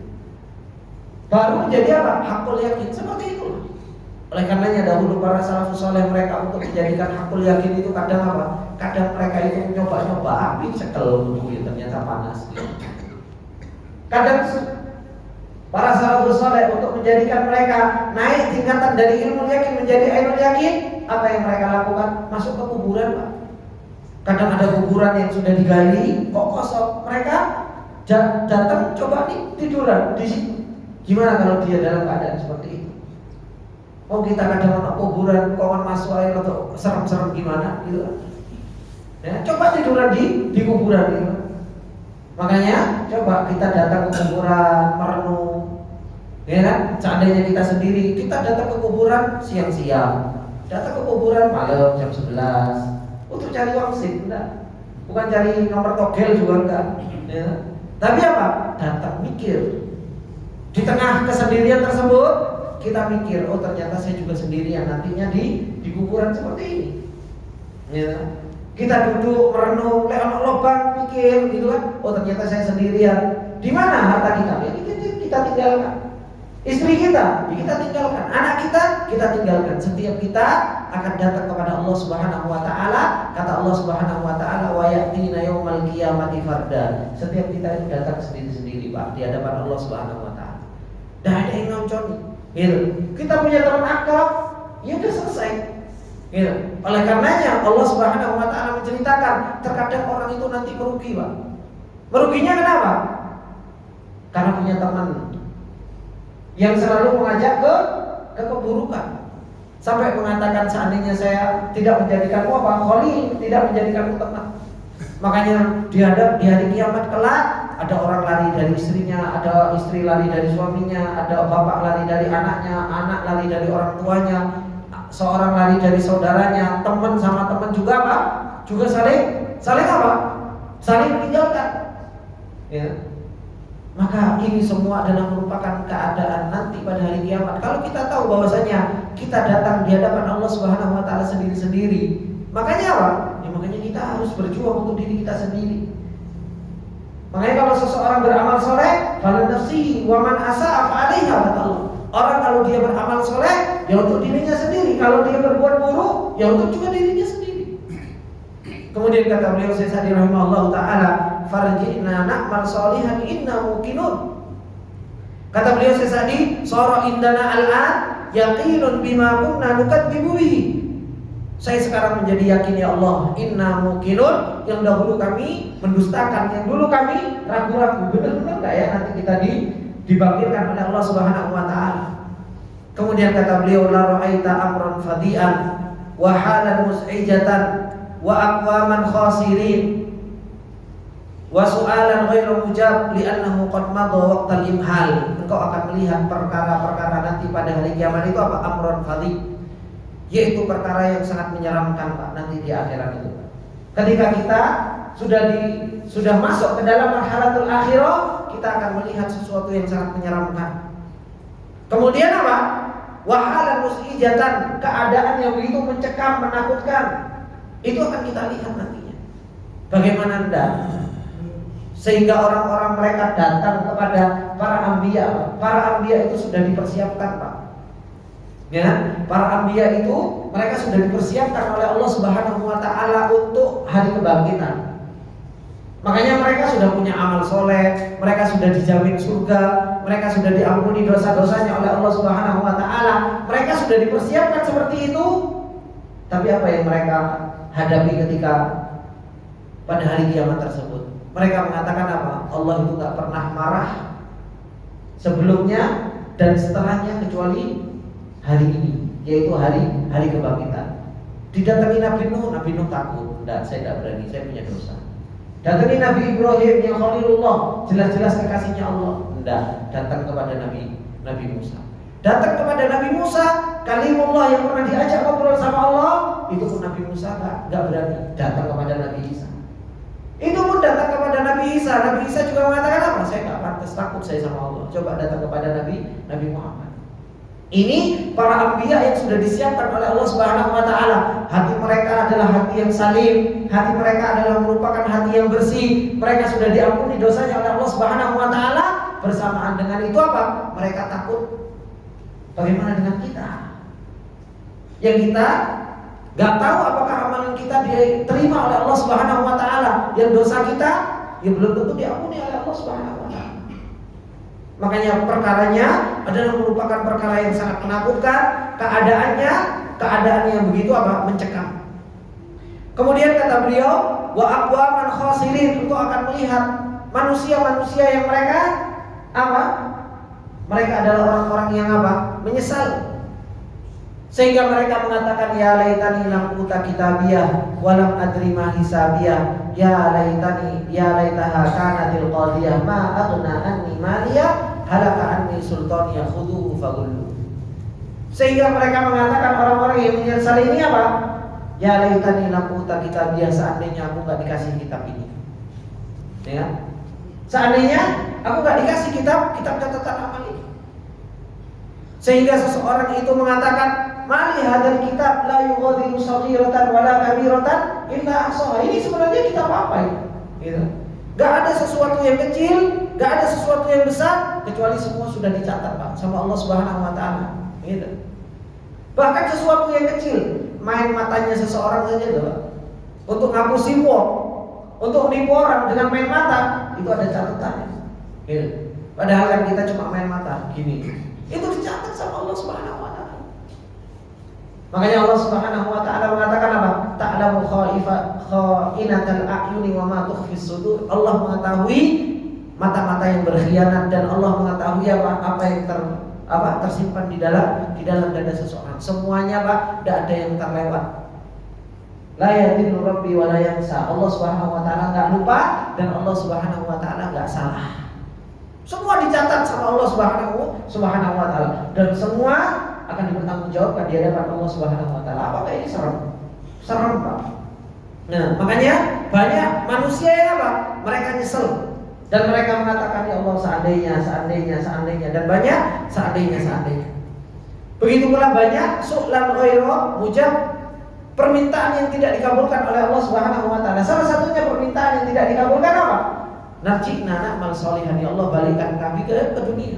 Baru menjadi apa? Hakul yakin, seperti itu. Oleh karenanya dahulu para salafus saleh mereka untuk menjadikan hakul yakin itu kadang apa? Kadang mereka itu nyoba-nyoba api cekel ya, ternyata panas. Kadang para salafus saleh untuk menjadikan mereka naik tingkatan dari ilmu yakin menjadi ainul yakin, apa yang mereka lakukan? Masuk ke kuburan, Pak. Kadang ada kuburan yang sudah digali kok kosong, mereka datang coba nih tiduran di situ. Gimana kalau dia dalam keadaan seperti itu? Oh kita kadang ada kuburan, kawan masuk air atau serem-serem gimana gitu. Ya, coba tiduran di kuburan gitu. Makanya coba kita datang ke kuburan merenung, ya kan? Seandainya kita sendiri, kita datang ke kuburan siang-siang, datang ke kuburan malam jam 11 untuk cari wangsit, enggak? Bukan cari nomor togel juga enggak. Ya. Tapi apa? Datang mikir. Di tengah kesendirian tersebut, kita mikir, oh ternyata saya juga sendirian nantinya di kuburan seperti ini. Ya. Kita duduk merenung, lihat lubang, pikir gitu kan. Oh ternyata saya sendirian. Di mana harta kita? Ya, kita tinggalkan. Istri kita, ya kita tinggalkan. Anak kita tinggalkan. Setiap kita akan datang kepada Allah Subhanahu wa taala. Kata Allah Subhanahu wa taala, "Wa ya'tina yaumal qiyamati farda." Setiap kita itu datang sendiri-sendiri, Pak, di hadapan Allah Subhanahu wa taala. Dan ada yang ngonconi. Gitu. Kita punya teman akrab, ya udah selesai. Gitu. Oleh karenanya Allah Subhanahu wa taala menceritakan terkadang orang itu nanti merugi, Pak. Meruginya kenapa? Karena punya teman yang selalu mengajak ke keburukan. Sampai mengatakan seandainya saya tidak menjadikanmu apa? Kholi, tidak menjadikanmu teman. Makanya di hari kiamat kelak ada orang lari dari istrinya, ada istri lari dari suaminya, ada bapak lari dari anaknya, anak lari dari orang tuanya, seorang lari dari saudaranya, teman sama teman juga apa? Juga saling apa? Saling meninggalkan. Ya. Maka ini semua adalah merupakan keadaan nanti pada hari kiamat. Kalau kita tahu bahwasanya kita datang di hadapan Allah Subhanahu wa taala sendiri-sendiri, makanya apa? Ya, makanya kita harus berjuang untuk diri kita sendiri. Makanya kalau seseorang beramal soleh, falan nafsihi wa man asa'a fa 'alaiha, kata Allah. Orang kalau dia beramal soleh, ya untuk dirinya sendiri. Kalau dia berbuat buruk, ya untuk juga dirinya sendiri. Kemudian kata beliau Syekh Sa'di rahimahullah taala, farji'na na'mal sholihan inna muqinun. Kata beliau Syekh Sa'di, sara indana al-an yaqinun bima kunna nukadzibu bihi. Saya sekarang menjadi yakin ya Allah, inna muqinun, yang dahulu kami mendustakan, yang dulu kami ragu-ragu. Benar-benar enggak ya nanti kita dibangkitkan oleh Allah Subhanahu wa taala. Kemudian kata beliau, la ra'aita amran fadi'an wa halan mus'ijatan wa aqwaman khasirin wa su'alan ghairu mujab li'annahu qad madha waqtal imhal. Engkau akan melihat perkara-perkara nanti pada hari kiamat itu apa? Amrun fadhi, yaitu perkara yang sangat menyeramkan, Pak, nanti di akhirat itu. Ketika kita sudah masuk ke dalam marhalatul akhirah, kita akan melihat sesuatu yang sangat menyeramkan. Kemudian apa? Wahalan mus'ijatan, keadaan yang begitu mencekam, menakutkan. Itu akan kita lihat nantinya. Bagaimana Anda? Sehingga orang-orang mereka datang kepada para anbiya. Para anbiya itu sudah dipersiapkan, Pak. Ya, para anbiya itu mereka sudah dipersiapkan oleh Allah Subhanahu wa taala untuk hari kebangkitan. Makanya mereka sudah punya amal soleh, mereka sudah dijamin surga, mereka sudah diampuni dosa-dosanya oleh Allah Subhanahu wa taala. Mereka sudah dipersiapkan seperti itu. Tapi apa yang mereka hadapi ketika pada hari kiamat tersebut? Mereka mengatakan apa? Allah itu gak pernah marah sebelumnya dan setelahnya kecuali hari ini, yaitu hari kebangkitan. Didatangi Nabi Nuh takut. Enggak, saya tidak berani, saya punya dosa. Datangi Nabi Ibrahim yang Khalilullah, jelas-jelas kekasihnya Allah. Enggak, datang kepada Nabi Musa. Datang kepada Nabi Musa, kalimullah yang pernah diajak ngobrol sama Allah, itu pun Nabi Musa enggak berani. Datang kepada Nabi Isa. Itu pun datang kepada Nabi Isa. Nabi Isa juga mengatakan apa? Saya enggak pantas, takut saya sama Allah. Coba datang kepada Nabi Muhammad. Ini para anbiya yang sudah disiapkan oleh Allah Subhanahu wa taala. Hati mereka adalah hati yang salim, hati mereka adalah merupakan hati yang bersih. Mereka sudah diampuni dosanya oleh Allah Subhanahu wa taala. Bersamaan dengan itu apa? Mereka takut. Bagaimana dengan kita? Yang kita gak tahu apakah amalan kita diterima oleh Allah Subhanahu wa taala. Yang dosa kita ya belum tentu diampuni oleh Allah Subhanahu wa taala. Makanya perkaranya adalah merupakan perkara yang sangat menakutkan. Keadaan yang begitu apa? Mencekam. Kemudian kata beliau, wa aqwaman khasirin, engkau akan melihat manusia-manusia yang mereka apa? Mereka adalah orang-orang yang apa? Menyesal. Sehingga mereka mengatakan ya laitani lam uta kitabiyah walam adri ma hisabiyah, ya laitaha kanatil qadiyah ma aghna anni maliyah halaka anni sultaniya khuduhu faghullu. Sehingga mereka mengatakan, orang-orang yang menyesali ini apa? Ya laitani lam uta kitabiyah, seandainya aku enggak dikasih kitab ini. Ya. Seandainya aku enggak dikasih kitab catatan amal ini. Sehingga seseorang itu mengatakan, mali hadzal kitab la yughadiru shaghiratan wala kabiratan illa ahsaha. Ini sebenarnya kitab apa ini? Gitu. Gak ada sesuatu yang kecil, gak ada sesuatu yang besar, kecuali semua sudah dicatat, Pak, sama Allah Subhanahu wa taala. Gitu. Bahkan sesuatu yang kecil, main matanya seseorang saja tuh, Pak. Untuk ngapusi wong, untuk menipu orang dengan main mata, itu ada catatannya. Gitu. Padahal kan kita cuma main mata gini. Itu dicatat sama Allah Subhanahu wa taala. Makanya Allah Subhanahu wa taala mengatakan apa? Ta'lamu kha'inatal a'yuni wa ma tukhfis sudur. Allah mengetahui mata-mata yang berkhianat, dan Allah mengetahui apa yang tersimpan di dalam dada seseorang. Semuanya, Pak, tidak ada yang terlewat. La yadillu rabbi wa la yansa. Allah Subhanahu wa taala enggak lupa, dan Allah Subhanahu wa taala enggak salah. Semua dicatat sama Allah Subhanahu wa taala, dan semua akan dipertanggungjawabkan di hadapan Allah Subhanahu wa taala. Apakah ini serem? Serem, Pak. Nah, makanya banyak manusia yang apa? Mereka nyesel dan mereka mengatakan, ya Allah, seandainya, dan banyak seandainya. Begitu pula banyak su'lan ghairu mujab, permintaan yang tidak dikabulkan oleh Allah Subhanahu wa taala. Salah satunya permintaan yang tidak dikabulkan apa? Narji'na na'mal sholihan, ya Allah, balikan kami ke dunia.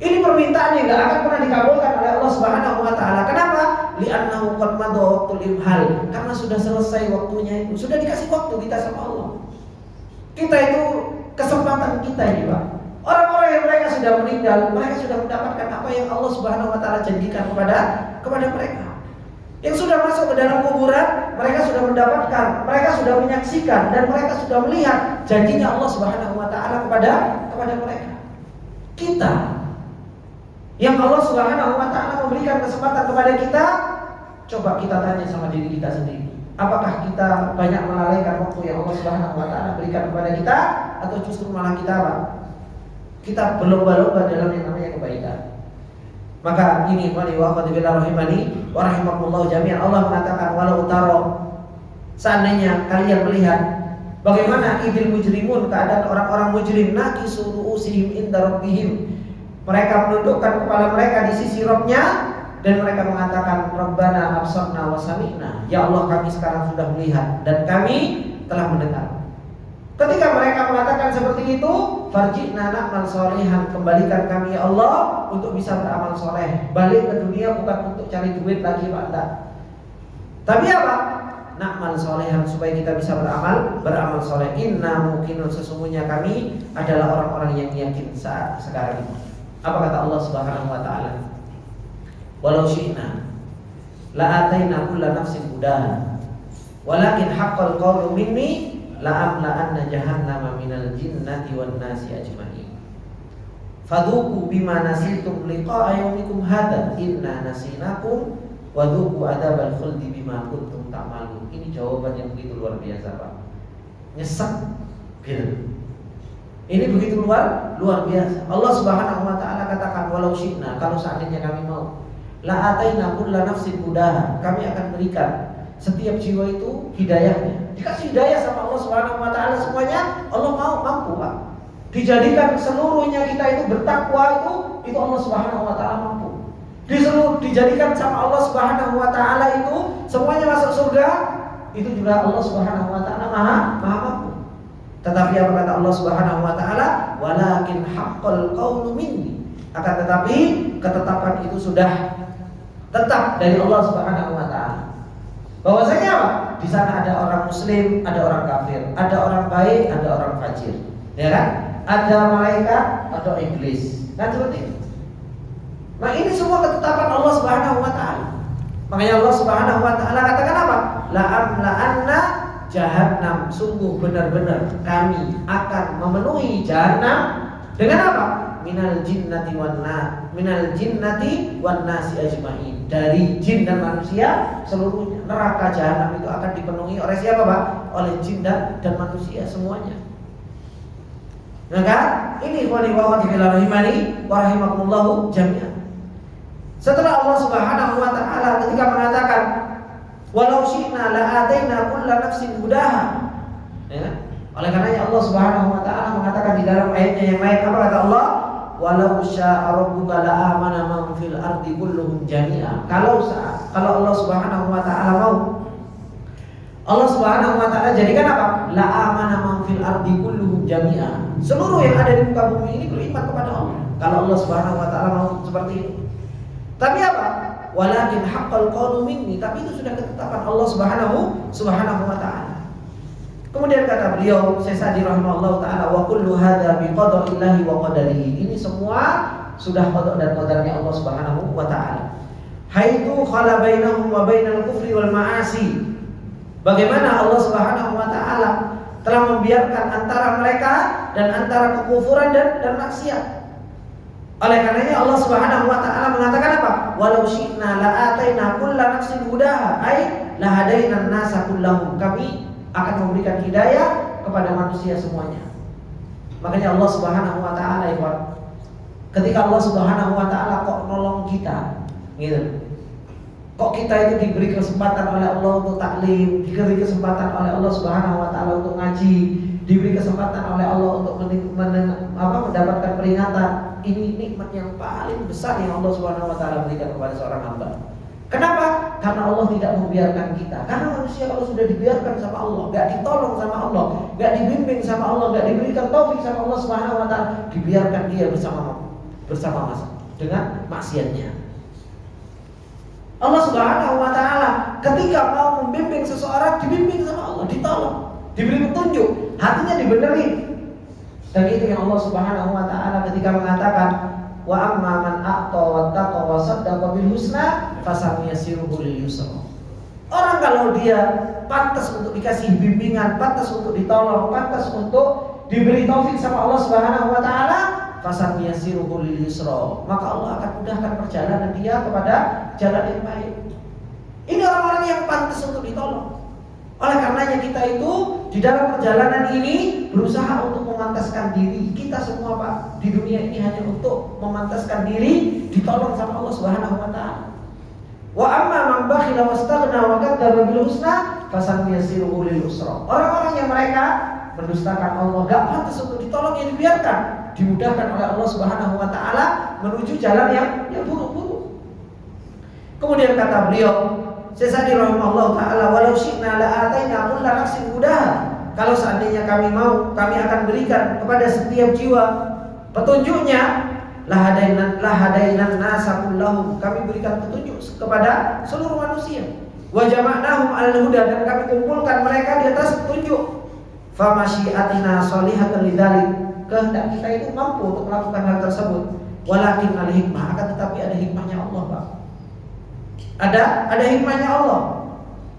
Ini permintaan yang tidak akan pernah dikabulkan oleh Allah Subhanahu wa taala. Kenapa? Li'annahu qad madha waqtul imhal. Karena sudah selesai waktunya itu. Sudah dikasih waktu kita sama Allah. Kita itu kesempatan kita ini, Pak. Orang-orang yang mereka sudah meninggal, mereka sudah mendapatkan apa yang Allah Subhanahu wa taala janjikan kepada mereka. Yang sudah masuk ke dalam kuburan, mereka sudah mendapatkan, mereka sudah menyaksikan, dan mereka sudah melihat janjinya Allah Subhanahu wa taala kepada mereka. Kita yang Allah Subhanahu wa taala memberikan kesempatan kepada kita, coba kita tanya sama diri kita sendiri. Apakah kita banyak melalaikan waktu yang Allah Subhanahu wa taala berikan kepada kita, atau justru malah kita apa? Kita berlomba-lomba dalam yang namanya kebaikan. Maka ini wa qadbillah rahimani wa rahimakumullah jami'an. Allah mengatakan, walau taro, seandainya kalian melihat bagaimana idil mujrimun, keadaan orang-orang mujrim, naqisu ru'usihim inda rabbihim, mereka menundukkan kepala mereka di sisi Rabb-nya, dan mereka mengatakan, Rabbana absarna wa sami'na, ya Allah, kami sekarang sudah melihat dan kami telah mendengar. Ketika mereka mengatakan seperti itu, farji'na na'mal sholihan, kembalikan kami ya Allah untuk bisa beramal soleh. Balik ke dunia bukan untuk cari duit lagi, Pak, enggak. Tapi apa? Na'mal sholihan, supaya kita bisa beramal soleh. Inna muqinun, sesungguhnya kami adalah orang-orang yang yakin saat sekarang ini. Apa kata Allah Subhanahu wa taala? Walau syi'na la ataina kulla nafsin hudaha walakin haqqal qawlu minni la'amla'anna jahannama minal jinnati wan nasi ajma'in. Fadhuku bima nasitum liqa'a yaumikum hadza inna nasinakum wadhuku adzabal khuldi bima kuntum ta'malun. Ini jawaban yang begitu luar biasa, Pak. Nyesek gitu. Ini begitu luar biasa. Allah Subhanahu wa taala katakan, walau syi'na, kalau seandainya kami mau, la ataina kulla nafsin hudaha, kami akan berikan setiap jiwa itu hidayahnya. Dikasih hidayah sama Allah Subhanahu wa taala semuanya, Allah mampu, Pak. Dijadikan seluruhnya kita itu bertakwa, itu Allah Subhanahu wa taala mampu. Dijadikan sama Allah Subhanahu wa taala itu semuanya masuk surga, itu juga Allah Subhanahu wa taala maha mampu. Tetapi apa kata Allah Subhanahu wa taala? Walakin haqqal qawlu minni. Akan tetapi ketetapan itu sudah tetap dari Allah Subhanahu wa taala. Bahwasanya apa? Di sana ada orang muslim, ada orang kafir, ada orang baik, ada orang fajir. Ya kan? Ada malaikat, ada iblis. Kan seperti itu. Nah, ini semua ketetapan Allah Subhanahu wa taala. Makanya Allah Subhanahu wa taala katakan apa? La'amla'anna jahannam, sungguh benar-benar kami akan memenuhi jahannam dengan apa? Minal jinnati wan nasi ajma'in, dari jin dan manusia seluruhnya. Neraka jahanam itu akan dipenuhi oleh siapa, Pak? Oleh jin dan manusia semuanya. Maka ini ikhwani wa akhwati fillah rahimani wa rahimakumullah jami'an. Setelah Allah Subhanahu wa taala ketika mengatakan walau syi'na la'ataina kulla nafsin hudaha. Ya. Oleh karenanya Allah Subhanahu wa taala mengatakan di dalam ayatnya yang lain, apa kata Allah? Walau syaa rabbuka la'amana man fil ardi kulluhum jami'a. Kalau Allah Subhanahu wa taala mau, Allah Subhanahu wa taala jadikan apa? La'amana man fil ardi kulluhum jami'a. Seluruh yang ada di muka bumi ini beriman kepada Allah. Kalau Allah Subhanahu wa taala mau seperti itu. Tapi apa? Walakin haqqal qawlu minni. Tapi itu sudah ketetapan Allah Subhanahu wa taala. Kemudian kata beliau Syekh Sa'di rahimahullah taala, wa kullu hadza bi qadarillahi wa qadarihi. Ini semua sudah qada dan qadarnya Allah Subhanahu wa taala. Haitsu khala bainahum wa bainal kufri wal ma'asi. Bagaimana Allah Subhanahu wa taala telah membiarkan antara mereka dan antara kekufuran dan maksiat. Oleh karenanya Allah Subhanahu wa taala mengatakan apa? Walau syi'na la'ataina kulla nafsin hudaha, ay lahadaina an-nasa kullahum. Kami akan memberikan hidayah kepada manusia semuanya. Makanya Allah Subhanahu wa taala ikhwan, ketika Allah Subhanahu wa taala kok nolong kita, gitu. Kok kita itu diberi kesempatan oleh Allah untuk taklim, diberi kesempatan oleh Allah Subhanahu wa taala untuk ngaji, diberi kesempatan oleh Allah untuk mendapatkan peringatan. Ini nikmat yang paling besar yang Allah Subhanahu wa taala berikan kepada seorang hamba. Kenapa? Karena Allah tidak membiarkan kita. Karena manusia kalau sudah dibiarkan sama Allah, enggak ditolong sama Allah, enggak dibimbing sama Allah, enggak diberikan taufik sama Allah Subhanahu wa taala, dibiarkan dia bersama masa dengan maksiatnya. Allah Subhanahu wa taala ketika mau membimbing seseorang, dibimbing sama Allah, ditolong, diberi petunjuk, hatinya dibenerin. Dan itu yang Allah Subhanahu wa taala ketika mengatakan wa amma man a'ta wattaqa wa saddaqa bil husna fasamiyasiruhu lil yusra. Orang kalau dia pantas untuk dikasih bimbingan, pantas untuk ditolong, pantas untuk diberi taufik sama Allah Subhanahu wa taala, fasamiyasiruhu lil yusra, maka Allah akan mudahkan perjalanan dia kepada jalan yang baik. Ini orang-orang yang pantas untuk ditolong. Oleh karenanya kita itu di dalam perjalanan ini berusaha untuk memantaskan diri. Kita semua Pak di dunia ini hanya untuk memantaskan diri ditolong sama Allah Subhanahu wa taala. Wa amma man bakhila wastaghna wa kadzdzaba bil husna fasamiyasiruhu lil usra. Orang-orang yang mereka mendustakan Allah, enggak pantas untuk ditolong, yang dibiarkan, dimudahkan oleh Allah Subhanahu wa taala menuju jalan yang buruk-buruk. Kemudian kata beliau Syekh Sa'di rahimahullah taala, walau syi'na la'ataina kulla nafsin hudaha. Kalau seandainya kami mau, kami akan berikan kepada setiap jiwa petunjuknya. Lahadainan nasa kullahum. Kami berikan petunjuk kepada seluruh manusia. Wa jama'nahum al-huda, dan kami kumpulkan mereka di atas petunjuk. Fa masyiatina shalihatan lidzalik. Kehendak kita itu mampu untuk melakukan hal tersebut. Walakin al-hikmah, akan tetapi ada hikmahnya Allah, Pak. Ada hikmahnya Allah.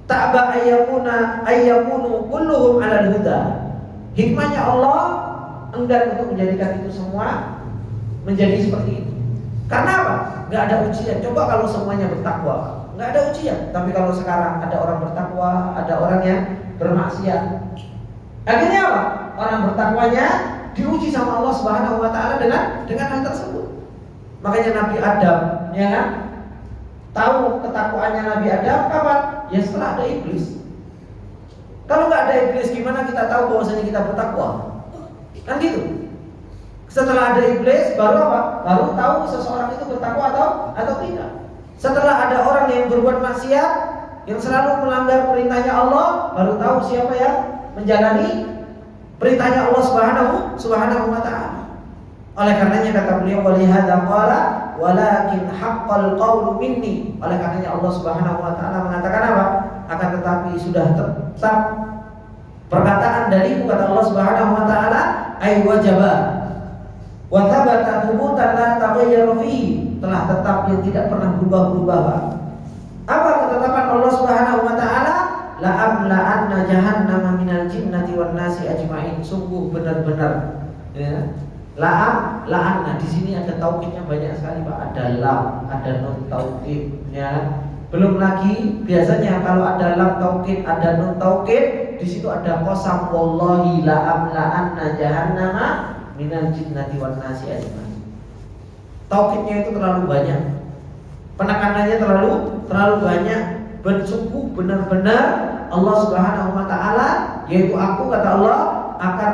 Ta'ba ayyakunu kulluhum 'alal huda. Hikmahnya Allah enggan untuk menjadikan itu semua menjadi seperti itu. Karena apa? Enggak ada ujian. Coba kalau semuanya bertakwa, enggak ada ujian. Tapi kalau sekarang ada orang bertakwa, ada orang yang bermaksiat. Akhirnya apa? Orang bertakwanya diuji sama Allah Subhanahu wa taala dengan hal tersebut. Makanya Nabi Adam, ya kan? Tahu ketakwaannya Nabi Adam kapan? Ya setelah ada iblis. Kalau nggak ada iblis, gimana kita tahu bahwasanya kita bertakwa? Kan gitu. Setelah ada iblis, baru apa? Baru tahu seseorang itu bertakwa atau tidak. Setelah ada orang yang berbuat maksiat, yang selalu melanggar perintahnya Allah, baru tahu siapa yang menjalani perintahnya Allah Subhanahu wa taala. Oleh karenanya kata beliau, walihadza qala walakin haqqal qawlu minni. Oleh karenanya Allah Subhanahu wa taala mengatakan apa? Akan tetapi sudah tetap perkataan dariku, kata Allah Subhanahu wa taala, ay wajaba wa thabata thubutan la taghayyara fihi, telah tetap yang tidak pernah berubah-ubah, Pak. Apa ketetapan Allah Subhanahu wa taala? La amla anna jahannama minal jinnati wan nasi ajmain. Sungguh benar-benar, ya, La'an. Nah, di sini ada taukidnya banyak sekali, Pak. Ada lam, ada nun taukidnya. Belum lagi biasanya kalau ada lam taukid, ada nun taukid, di situ ada qasam, wallahi la'anna jahannama minal jinnati wan nasi ajmain. Taukidnya itu terlalu banyak. Penekanannya terlalu banyak. Bersungguh benar-benar Allah Subhanahu wa taala, yaitu aku, kata Allah, akan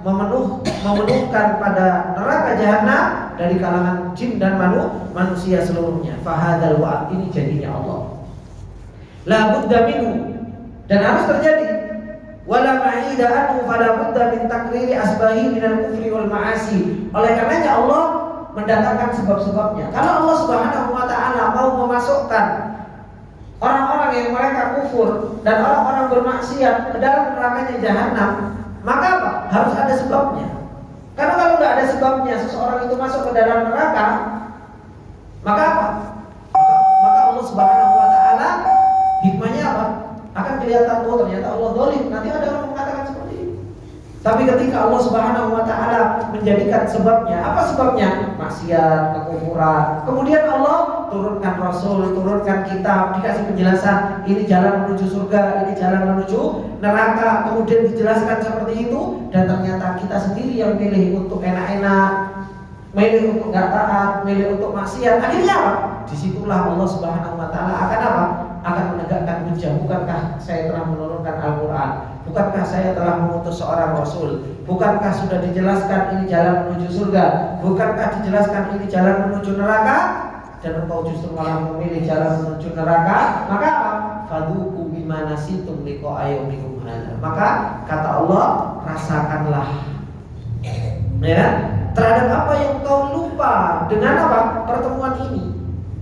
memenuhkan pada neraka jahanam dari kalangan jin dan manusia seluruhnya. Fahadzal wa'd, ini janjinya Allah. La budda minhu, dan harus terjadi. Wala ma'ida anhu fala budda min takriri asbahi minal kufri wal ma'asi. Oleh karenanya Allah mendatangkan sebab-sebabnya. Kalau Allah Subhanahu wa taala mau memasukkan orang-orang yang mereka kufur dan orang-orang bermaksiat ke dalam nerakanya jahanam, maka apa? Harus ada sebabnya. Karena kalau nggak ada sebabnya, seseorang itu masuk ke dalam neraka, maka apa? Maka Allah Subhanahu wa taala, hikmahnya apa? Akan kelihatan, oh ternyata Allah zalim. Nanti ada orang mengatakan seperti itu. Tapi ketika Allah Subhanahu wa taala menjadikan sebabnya, apa sebabnya? Maksiat, kekufuran. Kemudian Allah turunkan Rasul, turunkan kitab, dikasih penjelasan, ini jalan menuju surga, ini jalan menuju neraka. Kemudian dijelaskan seperti itu, dan ternyata kita sendiri yang milih untuk enak-enak, milih untuk nggak taat, milih untuk maksiat. Akhirnya apa? Disitulah Allah Subhanahu wa taala akan apa? Akan menegakkan hujah. Bukankah saya telah menurunkan Al-Quran? Bukankah saya telah mengutus seorang Rasul? Bukankah sudah dijelaskan ini jalan menuju surga? Bukankah dijelaskan ini jalan menuju neraka? Dan engkau justru malah memilih jalan menuju neraka. Maka apa? Fadhuku bima nasitum liqa'a yaumikum hadza. Maka kata Allah, rasakanlah, ya, terhadap apa yang kau lupa dengan apa? Pertemuan ini.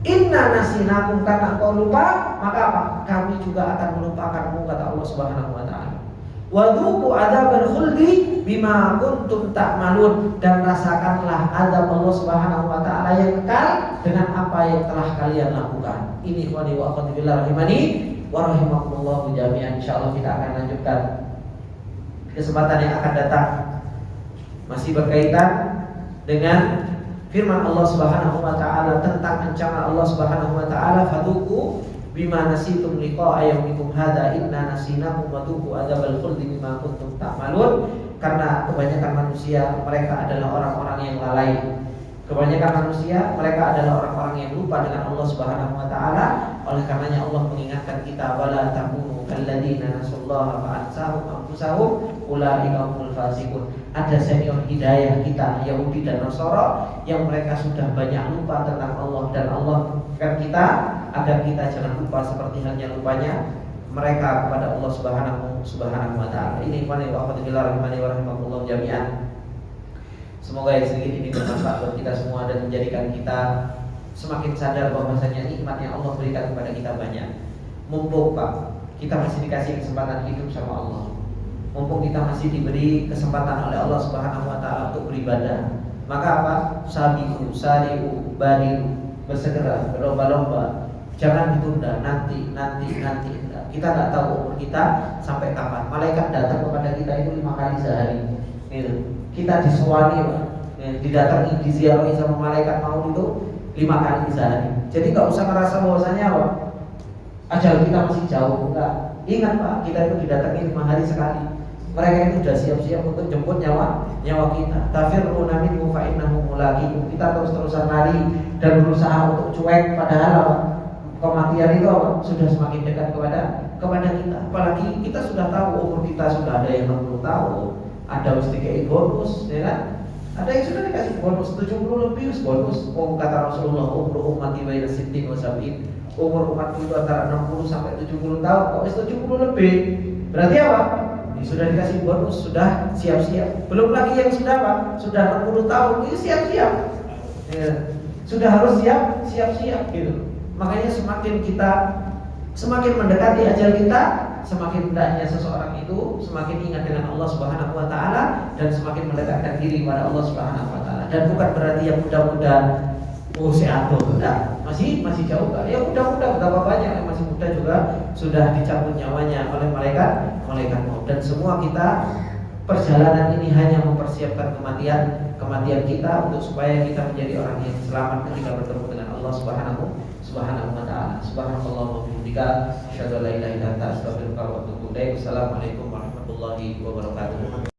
Inna nasinakum, karena engkau lupa, maka apa? Kami juga akan melupakanmu, kata Allah Subhanahu wa taala. Wadzuqu adzabal khuldi bima kuntum ta'malun, dan rasakanlah azab Allah Subhanahu wa taala yang kekal dengan apa yang telah kalian lakukan. Ini ikhwani wa akhwati fillah rahimani wa rahimakumullah jami'an. Insyaallah kita akan lanjutkan kesempatan yang akan datang, masih berkaitan dengan firman Allah Subhanahu wa taala tentang ancaman Allah Subhanahu wa taala, fadzuqu bima nasitum liqa'a yaumikum hadza inna nasinakum wa dzuqu adzabal khuldi bima kuntum ta'malun. Karena kebanyakan manusia mereka adalah orang-orang yang lalai. Kebanyakan manusia mereka adalah orang-orang yang lupa dengan Allah Subhanahu wa taala. Oleh karenanya Allah mengingatkan kita, wala takunu kalladzina nasullaha fa ansahum anfusahum ulaika humul fasiqun. Ada senior hidayah kita Yahudi dan Nasara yang mereka sudah banyak lupa tentang Allah, dan Allah mengingatkan kita agar kita jangan lupa seperti halnya lupanya mereka kepada Allah Subhanahu wa taala. Ini ikhwani wa akhwati fillah rahimani wa rahimakumullah jami'an. Semoga yang sedikit ini bermanfaat buat kita semua dan menjadikan kita semakin sadar bahwasanya nikmat yang Allah berikan kepada kita banyak. Mumpung Pak, kita masih dikasih kesempatan hidup sama Allah. Mumpung kita masih diberi kesempatan oleh Allah Subhanahu wa taala untuk beribadah, maka apa? Sabiqu, sari'u, badiru, bersegera, berlomba-lomba. Jangan ditunda, nanti. Kita nggak tahu umur kita sampai kapan. Malaikat datang kepada kita itu 5 kali sehari. Gitu. Kita disuani, didatangi, diziarahi sama malaikat maut itu 5 kali sehari. Jadi nggak usah merasa bahwasanya apa? Ajal kita masih jauh, enggak. Ingat Pak, kita itu didatangi 5 hari sekali. Mereka itu sudah siap-siap untuk jemput nyawa kita. Tafirruna minhu fa innahu mulaqikum. Kita terus-terusan lari dan berusaha untuk cuek, padahal apa? Kematian itu apa? Sudah semakin dekat kepada kita. Apalagi kita sudah tahu umur kita sudah ada yang 60 tahun, ada yang dikasih bonus, ya kan? Ada yang sudah dikasih bonus 70 lebih bonus. Oh, kata Rasulullah, umur ummati baina sittin wa sab'in. Umur umat itu antara 60 sampai 70 tahun. Kok 70 lebih? Berarti apa? Ini sudah dikasih bonus, sudah siap-siap. Belum lagi yang sudah apa? Sudah 60 tahun, ini siap-siap. Ya. Sudah harus siap-siap gitu. Makanya semakin mendekati ajal kita, semakin hendaknya seseorang itu semakin ingat dengan Allah Subhanahu wa taala dan semakin mendekatkan diri kepada Allah Subhanahu wa taala. Dan bukan berarti yang muda-muda sehat enggak, masih jauh kan. Ya muda-muda berapa banyak yang masih muda juga sudah dicabut nyawanya oleh malaikat maut. Dan semua kita perjalanan ini hanya mempersiapkan kematian kita untuk supaya kita menjadi orang yang selamat ketika bertemu dengan Allah Subhanahu wa taala. Subhanallah wa bihamdika, asyhadu an la ilaha illa anta, astaghfiruka wa atubu ilaik. Assalamualaikum warahmatullahi wabarakatuh.